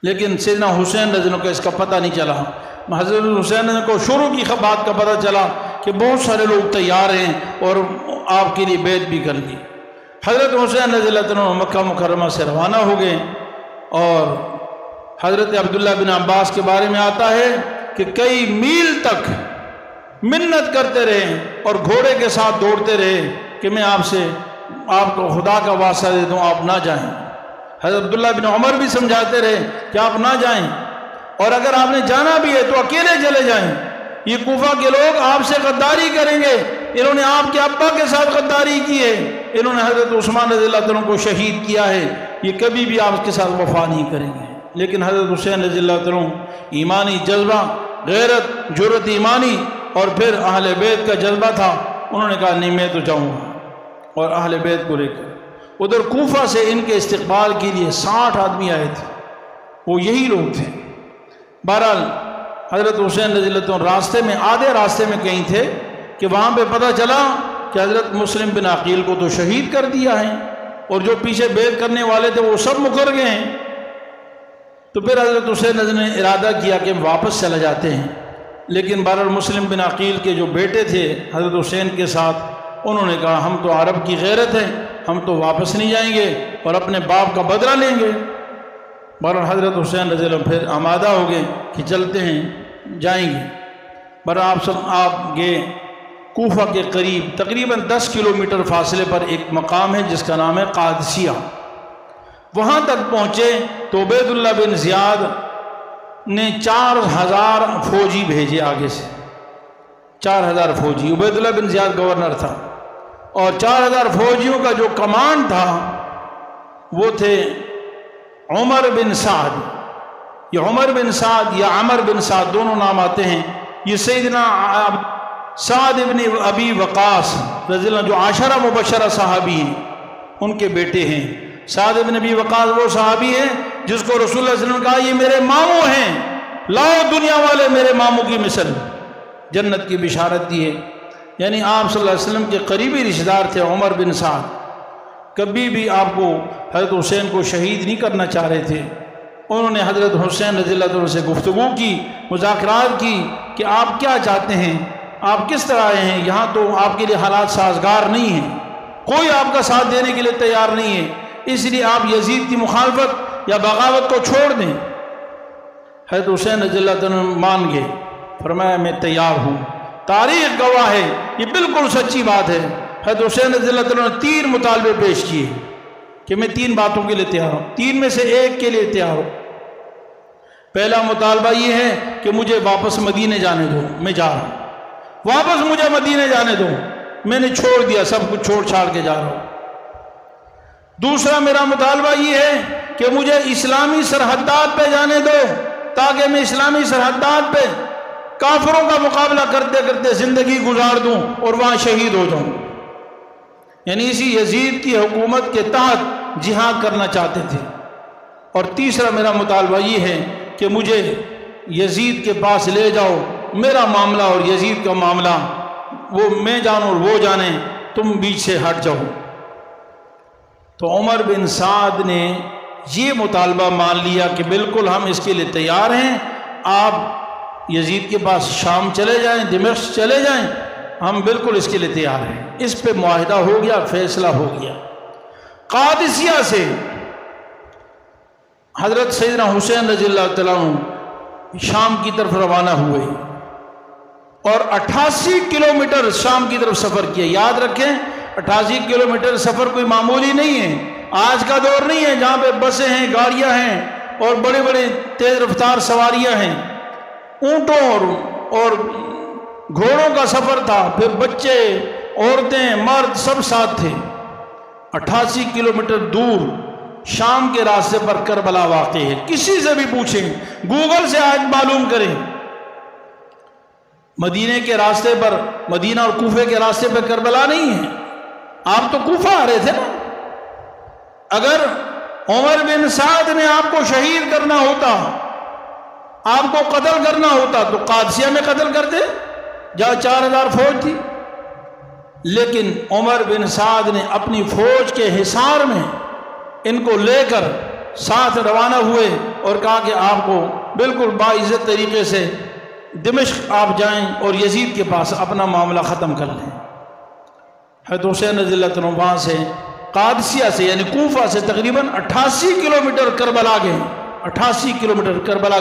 لیکن سیدنا حسین رضی اللہ عنہ کو اس کا پتہ نہیں چلا۔ حضرت حسین رضی اللہ عنہ کو شروع کی بات کا پتہ چلا کہ بہت سارے لوگ تیار ہیں اور آپ کے لیے بیعت بھی کر لی۔ حضرت حسین رضی اللہ عنہ مکہ مکرمہ سے روانہ ہو گئے اور حضرت عبداللہ بن عباس کے بارے میں آتا ہے کہ کئی میل تک منت کرتے رہے اور گھوڑے کے ساتھ دوڑتے رہے کہ میں آپ کو خدا کا واسطہ دے دوں آپ نہ جائیں۔ حضرت عبداللہ بن عمر بھی سمجھاتے رہے کہ آپ نہ جائیں اور اگر آپ نے جانا بھی ہے تو اکیلے چلے جائیں، یہ کوفہ کے لوگ آپ سے غداری کریں گے، انہوں نے آپ کے ابا کے ساتھ غداری کی ہے، انہوں نے حضرت عثمان رضی اللہ عنہ کو شہید کیا ہے، یہ کبھی بھی آپ کے ساتھ وفا نہیں کریں گے۔ لیکن حضرت حسین رضی اللہ عنہ ایمانی جذبہ، غیرت، جرأت ایمانی اور پھر اہل بیت کا جذبہ تھا، انہوں نے کہا نہیں میں تو جاؤں گا، اور اہل بیت کو لے کر ادھر کوفہ سے ان کے استقبال کے لیے 60 آدمی آئے تھے، وہ یہی لوگ تھے۔ بہرحال حضرت حسین رضی اللہ عنہ راستے میں آدھے راستے میں کہیں تھے کہ وہاں پہ پتہ چلا کہ حضرت مسلم بن عقیل کو تو شہید کر دیا ہے اور جو پیچھے بیعت کرنے والے تھے وہ سب مکر گئے ہیں۔ تو پھر حضرت حسین رضی اللہ عنہ نے ارادہ کیا کہ ہم واپس چلے جاتے ہیں، لیکن بہرحال مسلم بن عقیل کے جو بیٹے تھے حضرت حسین کے ساتھ انہوں نے کہا ہم تو عرب کی غیرت ہے، ہم تو واپس نہیں جائیں گے اور اپنے باپ کا بدلہ لیں گے۔ بہرحال حضرت حسین رضی اللہ عنہ پھر آمادہ ہو گئے کہ چلتے ہیں، جائیں گے۔ بہرحال آپ گئے کوفہ کے قریب تقریباً 10 کلومیٹر فاصلے پر ایک مقام ہے جس کا نام ہے قادسیہ۔ وہاں تک پہنچے تو عبیداللہ بن زیاد نے 4000 فوجی بھیجے آگے سے، 4000 فوجی۔ عبیداللہ بن زیاد گورنر تھا اور 4000 فوجیوں کا جو کمانڈ تھا وہ تھے عمر بن سعد۔ یہ عمر بن سعد یا عمر بن سعد دونوں نام آتے ہیں، یہ سیدنا سعد ابن ابی وقاص رضی اللہ عنہ جو عاشرہ مبشرہ صحابی ہیں ان کے بیٹے ہیں۔ سعد ابن ابی وقاص وہ صحابی ہیں جس کو رسول اللہ صلی اللہ علیہ وسلم نے کہا یہ میرے ماموں ہیں، لاؤ دنیا والے میرے ماموں کی مثل، جنت کی بشارت دی ہے۔ یعنی آپ صلی اللہ علیہ وسلم کے قریبی رشتہ دار تھے عمر بن سعد، کبھی بھی آپ کو حضرت حسین کو شہید نہیں کرنا چاہ رہے تھے۔ انہوں نے حضرت حسین رضی اللہ عنہ سے گفتگو کی، مذاکرات کی کہ آپ کیا چاہتے ہیں، آپ کس طرح آئے ہیں، یہاں تو آپ کے لیے حالات سازگار نہیں ہیں، کوئی آپ کا ساتھ دینے کے لیے تیار نہیں ہے، اس لیے آپ یزید کی مخالفت یا بغاوت کو چھوڑ دیں۔ حضرت حسین رضی اللہ عنہ مان گئے، فرمایا میں تیار ہوں۔ تاریخ گواہ ہے، یہ بالکل سچی بات ہے۔ حضرت حسین رضی اللہ عنہ نے 3 مطالبے پیش کیے کہ میں 3 باتوں کے لیے تیار ہوں، 3 میں سے ایک کے لیے تیار ہوں۔ پہلا مطالبہ یہ ہے کہ مجھے واپس مدینے جانے دو، میں جا رہا ہوں، واپس مجھے مدینے جانے دو، میں نے چھوڑ دیا، سب کچھ چھوڑ چھاڑ کے جا رہا ہوں۔ دوسرا میرا مطالبہ یہ ہے کہ مجھے اسلامی سرحدات پہ جانے دو تاکہ میں اسلامی سرحدات پہ کافروں کا مقابلہ کرتے کرتے زندگی گزار دوں اور وہاں شہید ہو جاؤں۔ یعنی اسی یزید کی حکومت کے تحت جہاد کرنا چاہتے تھے۔ اور تیسرا میرا مطالبہ یہ ہے کہ مجھے یزید کے پاس لے جاؤ، میرا معاملہ اور یزید کا معاملہ وہ میں جانوں اور وہ جانیں، تم بیچ سے ہٹ جاؤ۔ تو عمر بن سعد نے یہ مطالبہ مان لیا کہ بالکل ہم اس کے لیے تیار ہیں، آپ یزید کے پاس شام چلے جائیں، دمشق چلے جائیں، ہم بالکل اس کے لیے تیار ہیں۔ اس پہ معاہدہ ہو گیا، فیصلہ ہو گیا۔ قادسیہ سے حضرت سیدنا حسین رضی اللہ تعالیٰ عنہ شام کی طرف روانہ ہوئے اور 88 کلومیٹر شام کی طرف سفر کیا۔ یاد رکھیں 88 کلومیٹر سفر کوئی معمولی نہیں ہے، آج کا دور نہیں ہے جہاں پہ بسیں ہیں، گاڑیاں ہیں اور بڑے بڑے تیز رفتار سواریاں ہیں۔ اونٹوں اور اور گھوڑوں کا سفر تھا، پھر بچے، عورتیں، مرد سب ساتھ تھے۔ 88 کلومیٹر دور شام کے راستے پر کربلا واقع ہے۔ کسی سے بھی پوچھیں، گوگل سے آج معلوم کریں، مدینے کے راستے پر، مدینہ اور کوفے کے راستے پر کربلا نہیں ہے۔ آپ تو کوفہ آ رہے تھے نا۔ اگر عمر بن سعد نے آپ کو شہید کرنا ہوتا، آپ کو قتل کرنا ہوتا تو قادسیہ میں قتل کرتے، جہاں 4000 فوج تھی۔ لیکن عمر بن سعد نے اپنی فوج کے حصار میں ان کو لے کر ساتھ روانہ ہوئے اور کہا کہ آپ کو بالکل باعزت طریقے سے دمشق آپ جائیں اور یزید کے پاس اپنا معاملہ ختم کر لیں۔ حضرت حسین رضی اللہ عنہ وہاں سے قادسیہ سے یعنی کوفہ سے تقریباً 88 کلومیٹر کربلا گئے، 88 کلومیٹر کربلا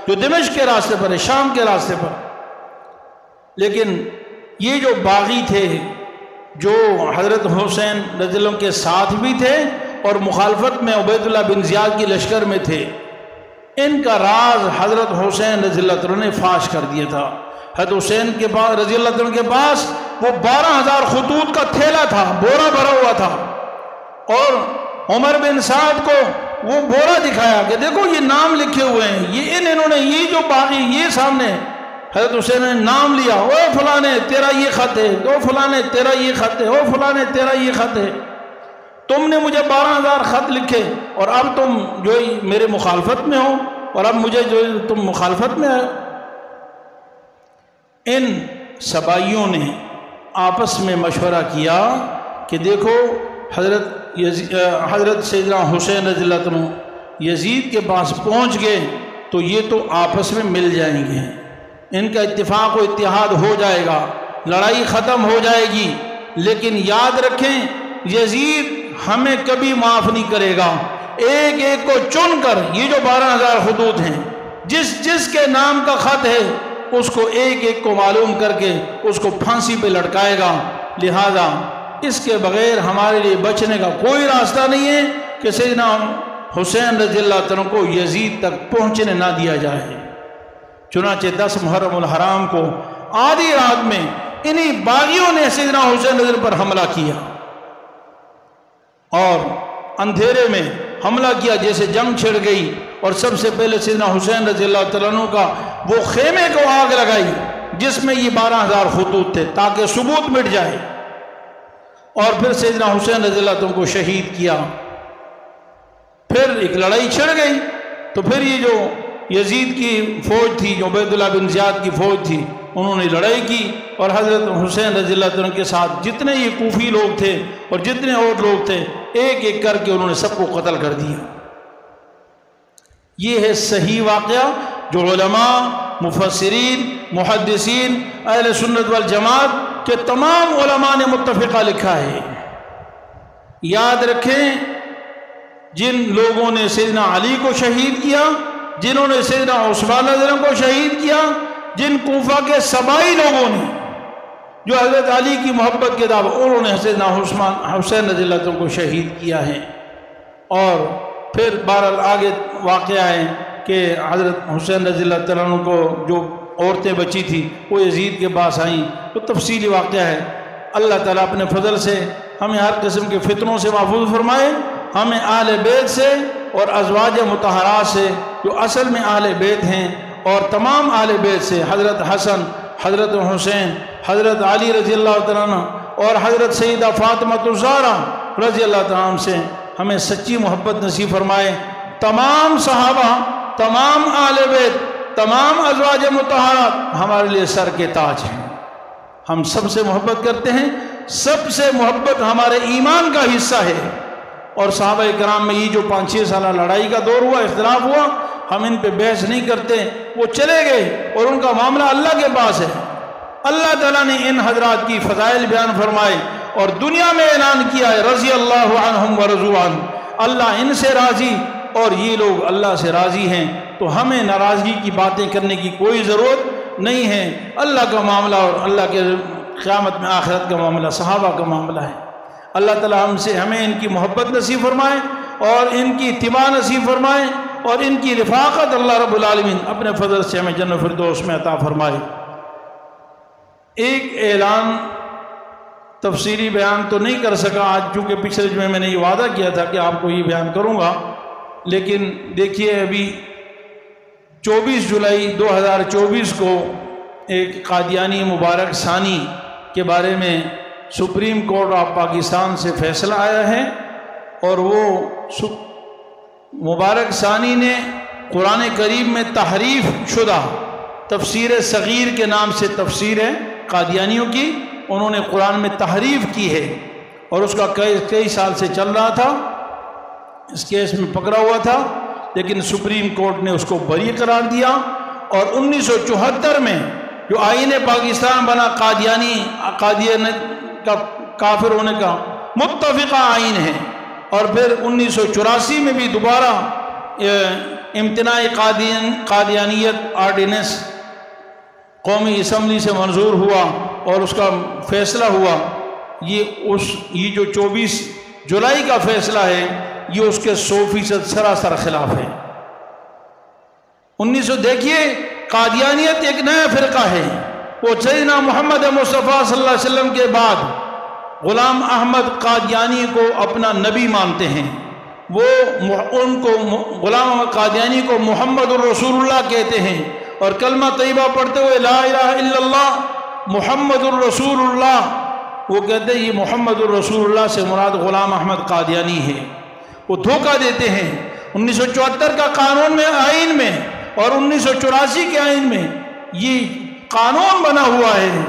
جو دمشق کے راستے پر ہے، شام کے راستے پر۔ لیکن یہ جو باغی تھے، جو حضرت حسین رضی اللہ عنہ کے ساتھ بھی تھے اور مخالفت میں عبید اللہ بن زیاد کی لشکر میں تھے، ان کا راز حضرت حسین رضی اللہ عنہ نے فاش کر دیا تھا۔ حضرت حسین کے پاس رضی اللہ عنہ کے پاس وہ 12000 خطوط کا تھیلا تھا، بورا بھرا ہوا تھا، اور عمر بن سعد کو وہ بورا دکھایا کہ دیکھو یہ نام لکھے ہوئے ہیں، یہ انہوں نے، یہ جو باغی، یہ سامنے حضرت حسین نے نام لیا، او فلانے تیرا یہ خط ہے، او فلانے تیرا یہ خط ہے، او فلانے تیرا یہ خط ہے، تم نے مجھے 12000 خط لکھے اور اب تم جو میرے مخالفت میں ہو، اور اب مجھے جو تم مخالفت میں آئے۔ ان سبائیوں نے آپس میں مشورہ کیا کہ دیکھو حضرت سیدنا حسین رضی اللہ عنہ یزید کے پاس پہنچ گئے تو یہ تو آپس میں مل جائیں گے، ان کا اتفاق و اتحاد ہو جائے گا، لڑائی ختم ہو جائے گی، لیکن یاد رکھیں یزید ہمیں کبھی معاف نہیں کرے گا۔ ایک ایک کو چن کر، یہ جو 12000 خطوط ہیں، جس کے نام کا خط ہے اس کو ایک ایک کو معلوم کر کے اس کو پھانسی پہ لٹکائے گا۔ لہذا اس کے بغیر ہمارے لیے بچنے کا کوئی راستہ نہیں ہے کہ سیدنا حسین رضی اللہ عنہ کو یزید تک پہنچنے نہ دیا جائے۔ چنانچہ 10 محرم الحرام کو آدھی رات میں انہی باغیوں نے سیدنا حسین رضی اللہ عنہ پر حملہ کیا، اور اندھیرے میں حملہ کیا جیسے جنگ چھڑ گئی، اور سب سے پہلے سیدنا حسین رضی اللہ عنہ کا وہ خیمے کو آگ لگائی جس میں یہ 12000 خطوط تھے تاکہ ثبوت مٹ جائے، اور پھر سیدنا حسین رضی اللہ عنہ کو شہید کیا۔ پھر ایک لڑائی چھڑ گئی تو پھر یہ جو یزید کی فوج تھی، جو عبید اللہ بن زیاد کی فوج تھی، انہوں نے لڑائی کی، اور حضرت حسین رضی اللہ عنہ کے ساتھ جتنے یہ کوفی لوگ تھے اور جتنے اور لوگ تھے، ایک ایک کر کے انہوں نے سب کو قتل کر دیا۔ یہ ہے صحیح واقعہ جو علماء، مفسرین، محدثین، اہل سنت والجماعت کے تمام علماء نے متفقہ لکھا ہے۔ یاد رکھیں جن لوگوں نے سیدنا علی کو شہید کیا، جنہوں نے سیدنا عثمان رضی اللہ عنہ کو شہید کیا، جن کوفہ کے سبائی لوگوں نے جو حضرت علی کی محبت کے دعوے، انہوں نے سیدنا حسین رضی اللہ عنہ کو شہید کیا ہے۔ اور پھر بہرحال آگے واقعہ ہے کہ حضرت حسین رضی اللہ عنہ کو جو عورتیں بچی تھیں وہ یزید کے پاس آئیں، تو تفصیلی واقعہ ہے۔ اللہ تعالیٰ اپنے فضل سے ہمیں ہر قسم کے فتنوں سے محفوظ فرمائے، ہمیں اہل بیت سے اور ازواج مطہرات سے جو اصل میں اہل بیت ہیں، اور تمام اہل بیت سے، حضرت حسن، حضرت حسین، حضرت علی رضی اللہ تعالیٰ عنہ اور حضرت سیدہ فاطمہ الزہرا رضی اللہ تعالیٰ عنہ سے ہمیں سچی محبت نصیب فرمائے۔ تمام صحابہ، تمام اہل بیت، تمام ازواج مطہرات ہمارے لیے سر کے تاج ہیں، ہم سب سے محبت کرتے ہیں، سب سے محبت ہمارے ایمان کا حصہ ہے۔ اور صحابہ کرام میں یہ جو 5-6 سالہ لڑائی کا دور ہوا، اختلاف ہوا، ہم ان پہ بحث نہیں کرتے، وہ چلے گئے اور ان کا معاملہ اللہ کے پاس ہے۔ اللہ تعالیٰ نے ان حضرات کی فضائل بیان فرمائے اور دنیا میں اعلان کیا ہے رضی اللہ عنہم ورضوا عنہ، اللہ ان سے راضی اور یہ لوگ اللہ سے راضی ہیں، تو ہمیں ناراضگی کی باتیں کرنے کی کوئی ضرورت نہیں ہے۔ اللہ کا معاملہ اور اللہ کے قیامت میں آخرت کا معاملہ صحابہ کا معاملہ ہے۔ اللہ تعالیٰ ہمیں ان کی محبت نصیب فرمائے اور ان کی اتباع نصیب فرمائے، اور ان کی رفاقت اللہ رب العالمین اپنے فضل سے ہمیں جنت الفردوس میں عطا فرمائے۔ ایک اعلان تفصیلی بیان تو نہیں کر سکا آج، چونکہ پچھلے جمعے میں نے یہ وعدہ کیا تھا کہ آپ کو یہ بیان کروں گا، لیکن دیکھیے ابھی 24 جولائی 2024 کو ایک قادیانی مبارک ثانی کے بارے میں سپریم کورٹ آف پاکستان سے فیصلہ آیا ہے، اور وہ مبارک ثانی نے قرآن کریم میں تحریف شدہ تفسیر صغیر کے نام سے تفسیر ہے قادیانیوں کی، انہوں نے قرآن میں تحریف کی ہے، اور اس کا کئی سال سے چل رہا تھا، اس کیس میں پکڑا ہوا تھا، لیکن سپریم کورٹ نے اس کو بری قرار دیا، اور 1974 میں جو آئین پاکستان بنا قادیان کا کافر ہونے کا متفقہ آئین ہے، اور پھر 1984 میں بھی دوبارہ امتناع قادیانیت آرڈیننس قومی اسمبلی سے منظور ہوا اور اس کا فیصلہ ہوا۔ یہ جو 24 جولائی کا فیصلہ ہے یہ اس کے 100% سراسر خلاف ہے۔ 1900 دیکھیے، قادیانیت ایک نیا فرقہ ہے، وہ سیدنا محمد مصطفیٰ صلی اللہ علیہ وسلم کے بعد غلام احمد قادیانی کو اپنا نبی مانتے ہیں، وہ ان کو غلام احمد قادیانی کو محمد الرسول اللہ کہتے ہیں، اور کلمہ طیبہ پڑھتے ہوئے لا الہ الا اللہ محمد الرسول اللہ، وہ کہتے ہیں یہ محمد الرسول اللہ سے مراد غلام احمد قادیانی ہے۔ وہ دھوکہ دیتے ہیں۔ 1974 کا قانون میں آئین میں اور 1984 کے آئین میں یہ قانون بنا ہوا ہے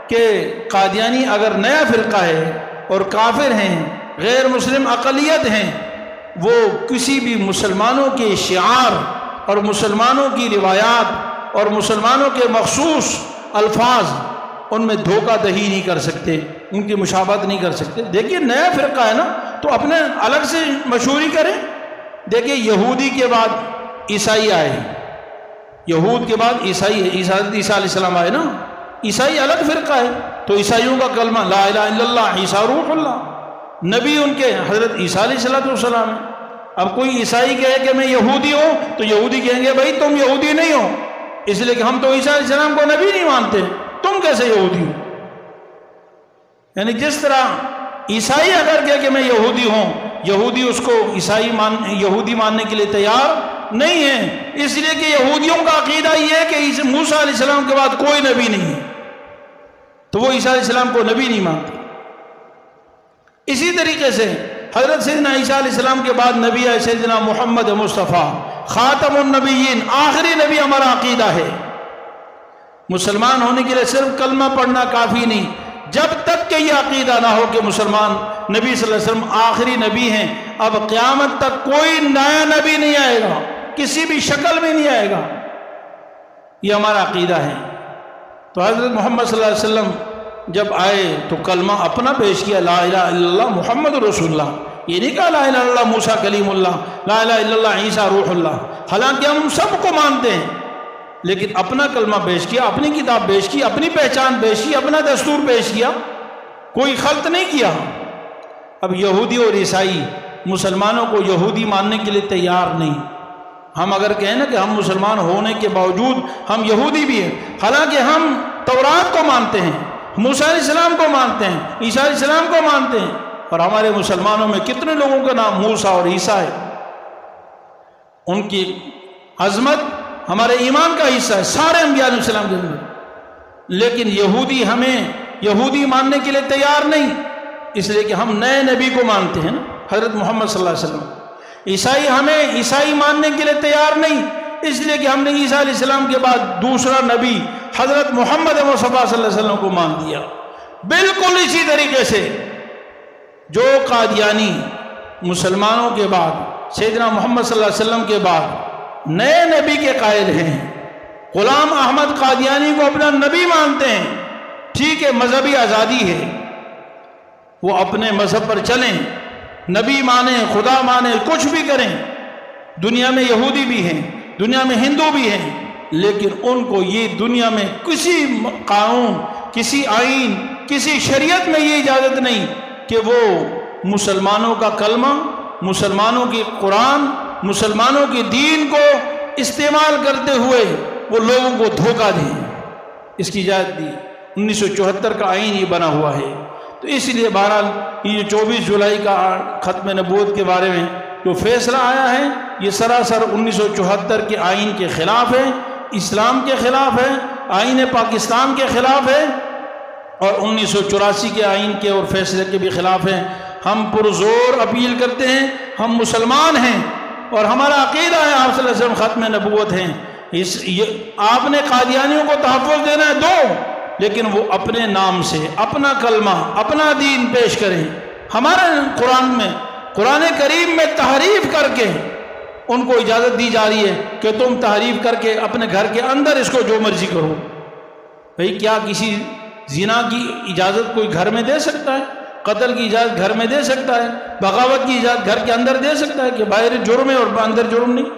کہ قادیانی اگر نیا فرقہ ہے اور کافر ہیں، غیر مسلم اقلیت ہیں، وہ کسی بھی مسلمانوں کے شعار اور مسلمانوں کی روایات اور مسلمانوں کے مخصوص الفاظ ان میں دھوکہ دہی نہیں کر سکتے، ان کی مشابہت نہیں کر سکتے۔ دیکھیے نیا فرقہ ہے نا، تو اپنے الگ سے مشہوری کریں۔ دیکھیے یہودی کے بعد عیسائی آئے، یہود کے بعد عیسائی ہے، عیسیٰ علیہ السلام آئے نا، عیسائی الگ فرقہ ہے، تو عیسائیوں کا کلمہ لا الہ الا اللہ عیسیٰ روح اللہ، نبی ان کے حضرت عیسیٰ علیہ السلام ہے۔ اب کوئی عیسائی کہے کہ میں یہودی ہوں تو یہودی کہیں گے بھائی تم یہودی نہیں ہو، اس لیے کہ ہم تو عیسیٰ علیہ السلام کو نبی نہیں مانتے، تم کیسے یہودی ہو؟ یعنی جس طرح عیسائی اگر کہے کہ میں یہودی ہوں، یہودی اس کو یہودی ماننے کے لیے تیار نہیں ہے، اس لیے کہ یہودیوں کا عقیدہ یہ ہے کہ موسیٰ علیہ السلام کے بعد کوئی نبی نہیں ہے، تو وہ عیسیٰ علیہ السلام کو نبی نہیں مانتے۔ اسی طریقے سے حضرت سیدنا عیسیٰ علیہ السلام کے بعد نبی ہے سیدنا محمد مصطفیٰ خاتم النبیین، آخری نبی ہمارا عقیدہ ہے۔ مسلمان ہونے کے لیے صرف کلمہ پڑھنا کافی نہیں، جب تک کہ یہ عقیدہ نہ ہو کہ مسلمان نبی صلی اللہ علیہ وسلم آخری نبی ہیں، اب قیامت تک کوئی نیا نبی نہیں آئے گا، کسی بھی شکل میں نہیں آئے گا، یہ ہمارا عقیدہ ہے۔ تو حضرت محمد صلی اللہ علیہ وسلم جب آئے تو کلمہ اپنا پیش کیا، لا الہ الا اللہ محمد رسول اللہ، یہ نہیں کہا لا الہ الا اللہ موسیٰ کلیم اللہ، لا الہ الا اللہ عیسیٰ روح اللہ، حالانکہ ہم سب کو مانتے ہیں، لیکن اپنا کلمہ پیش کیا، اپنی کتاب پیش کی، اپنی پہچان پیش کی، اپنا دستور پیش کیا، کوئی خلط نہیں کیا۔ اب یہودی اور عیسائی مسلمانوں کو یہودی ماننے کے لیے تیار نہیں۔ ہم اگر کہیں نا کہ ہم مسلمان ہونے کے باوجود ہم یہودی بھی ہیں، حالانکہ ہم تورات کو مانتے ہیں، موسیٰ علیہ السلام کو مانتے ہیں، عیسیٰ علیہ السلام کو مانتے ہیں، اور ہمارے مسلمانوں میں کتنے لوگوں کا نام موسیٰ اور عیسیٰ ہے، ان کی عظمت ہمارے ایمان کا حصہ ہے، سارے انبیاء علیہ السلام کے اندر، لیکن یہودی ہمیں یہودی ماننے کے لیے تیار نہیں، اس لیے کہ ہم نئے نبی کو مانتے ہیں نا، حضرت محمد صلی اللہ علیہ وسلم۔ عیسائی ہمیں عیسائی ماننے کے لیے تیار نہیں، اس لیے کہ ہم نے عیسیٰ علیہ السلام کے بعد دوسرا نبی حضرت محمد مصطفیٰ صلی اللہ علیہ وسلم کو مان دیا۔ بالکل اسی طریقے سے جو قادیانی مسلمانوں کے بعد سیدنا محمد صلی اللہ علیہ وسلم کے بعد نئے نبی کے قائل ہیں، غلام احمد قادیانی کو اپنا نبی مانتے ہیں، ٹھیک ہے مذہبی آزادی ہے، وہ اپنے مذہب پر چلیں، نبی مانیں، خدا مانیں، کچھ بھی کریں، دنیا میں یہودی بھی ہیں، دنیا میں ہندو بھی ہیں، لیکن ان کو یہ دنیا میں کسی قانون، کسی آئین، کسی شریعت میں یہ اجازت نہیں کہ وہ مسلمانوں کا کلمہ، مسلمانوں کی قرآن، مسلمانوں کی دین کو استعمال کرتے ہوئے وہ لوگوں کو دھوکہ دیں، اس کی اجازت دی۔ 1974 کا آئین یہ بنا ہوا ہے۔ تو اس لیے بہرحال یہ 24 جولائی کا ختم نبوت کے بارے میں جو فیصلہ آیا ہے یہ سراسر 1974 کے آئین کے خلاف ہے، اسلام کے خلاف ہے، آئین پاکستان کے خلاف ہے، اور 1984 کے آئین کے اور فیصلے کے بھی خلاف ہیں۔ ہم پرزور اپیل کرتے ہیں، ہم مسلمان ہیں اور ہمارا عقیدہ ہے آپ صلی اللہ علیہ وسلم ختم نبوت ہیں۔ آپ نے قادیانیوں کو تحفظ دینا ہے دو، لیکن وہ اپنے نام سے اپنا کلمہ اپنا دین پیش کریں۔ ہمارے قرآن کریم میں تحریف کر کے ان کو اجازت دی جا رہی ہے کہ تم تحریف کر کے اپنے گھر کے اندر اس کو جو مرضی کرو۔ بھئی کیا کسی زنا کی اجازت کوئی گھر میں دے سکتا ہے؟ قتل کی اجازت گھر میں دے سکتا ہے؟ بغاوت کی اجازت گھر کے اندر دے سکتا ہے کہ باہر جرم ہے اور اندر جرم نہیں؟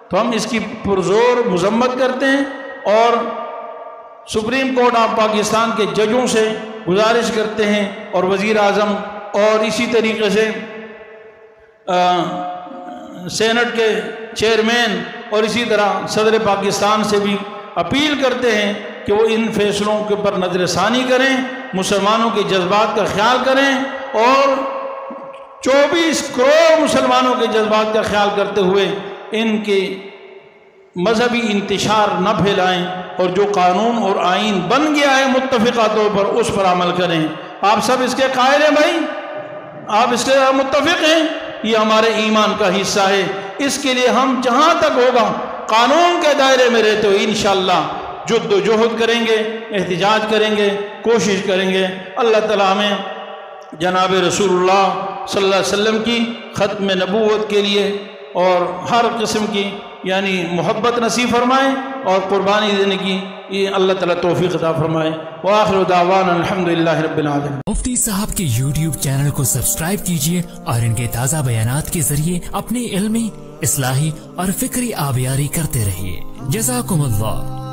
تو ہم اس کی پرزور مذمت کرتے ہیں اور سپریم کورٹ آف پاکستان کے ججوں سے گزارش کرتے ہیں اور وزیر اعظم اور اسی طریقے سے سینٹ کے چیئرمین اور اسی طرح صدر پاکستان سے بھی اپیل کرتے ہیں کہ وہ ان فیصلوں کے پر نظر ثانی کریں، مسلمانوں کے جذبات کا خیال کریں اور 24 کروڑ مسلمانوں کے جذبات کا خیال کرتے ہوئے ان کے مذہبی انتشار نہ پھیلائیں اور جو قانون اور آئین بن گیا ہے متفقہ طور پر اس پر عمل کریں۔ آپ سب اس کے قائل ہیں بھائی؟ آپ اس کے متفق ہیں؟ یہ ہمارے ایمان کا حصہ ہے۔ اس کے لیے ہم جہاں تک ہوگا قانون کے دائرے میں رہتے ہوئے انشاءاللہ جد و جہد کریں گے، احتجاج کریں گے، کوشش کریں گے۔ اللہ تعالیٰ ہمیں جناب رسول اللہ صلی اللہ علیہ وسلم کی ختم نبوت کے لیے اور ہر قسم کی یعنی محبت نصیب فرمائے اور قربانی دینے کی یہ اللہ تعالیٰ توفیق عطا فرمائے۔ وآخر دعوانا الحمدللہ رب العالمین۔ مفتی صاحب کے یوٹیوب چینل کو سبسکرائب کیجئے اور ان کے تازہ بیانات کے ذریعے اپنی علمی، اصلاحی اور فکری آبیاری کرتے رہیے۔ جزاکم اللہ۔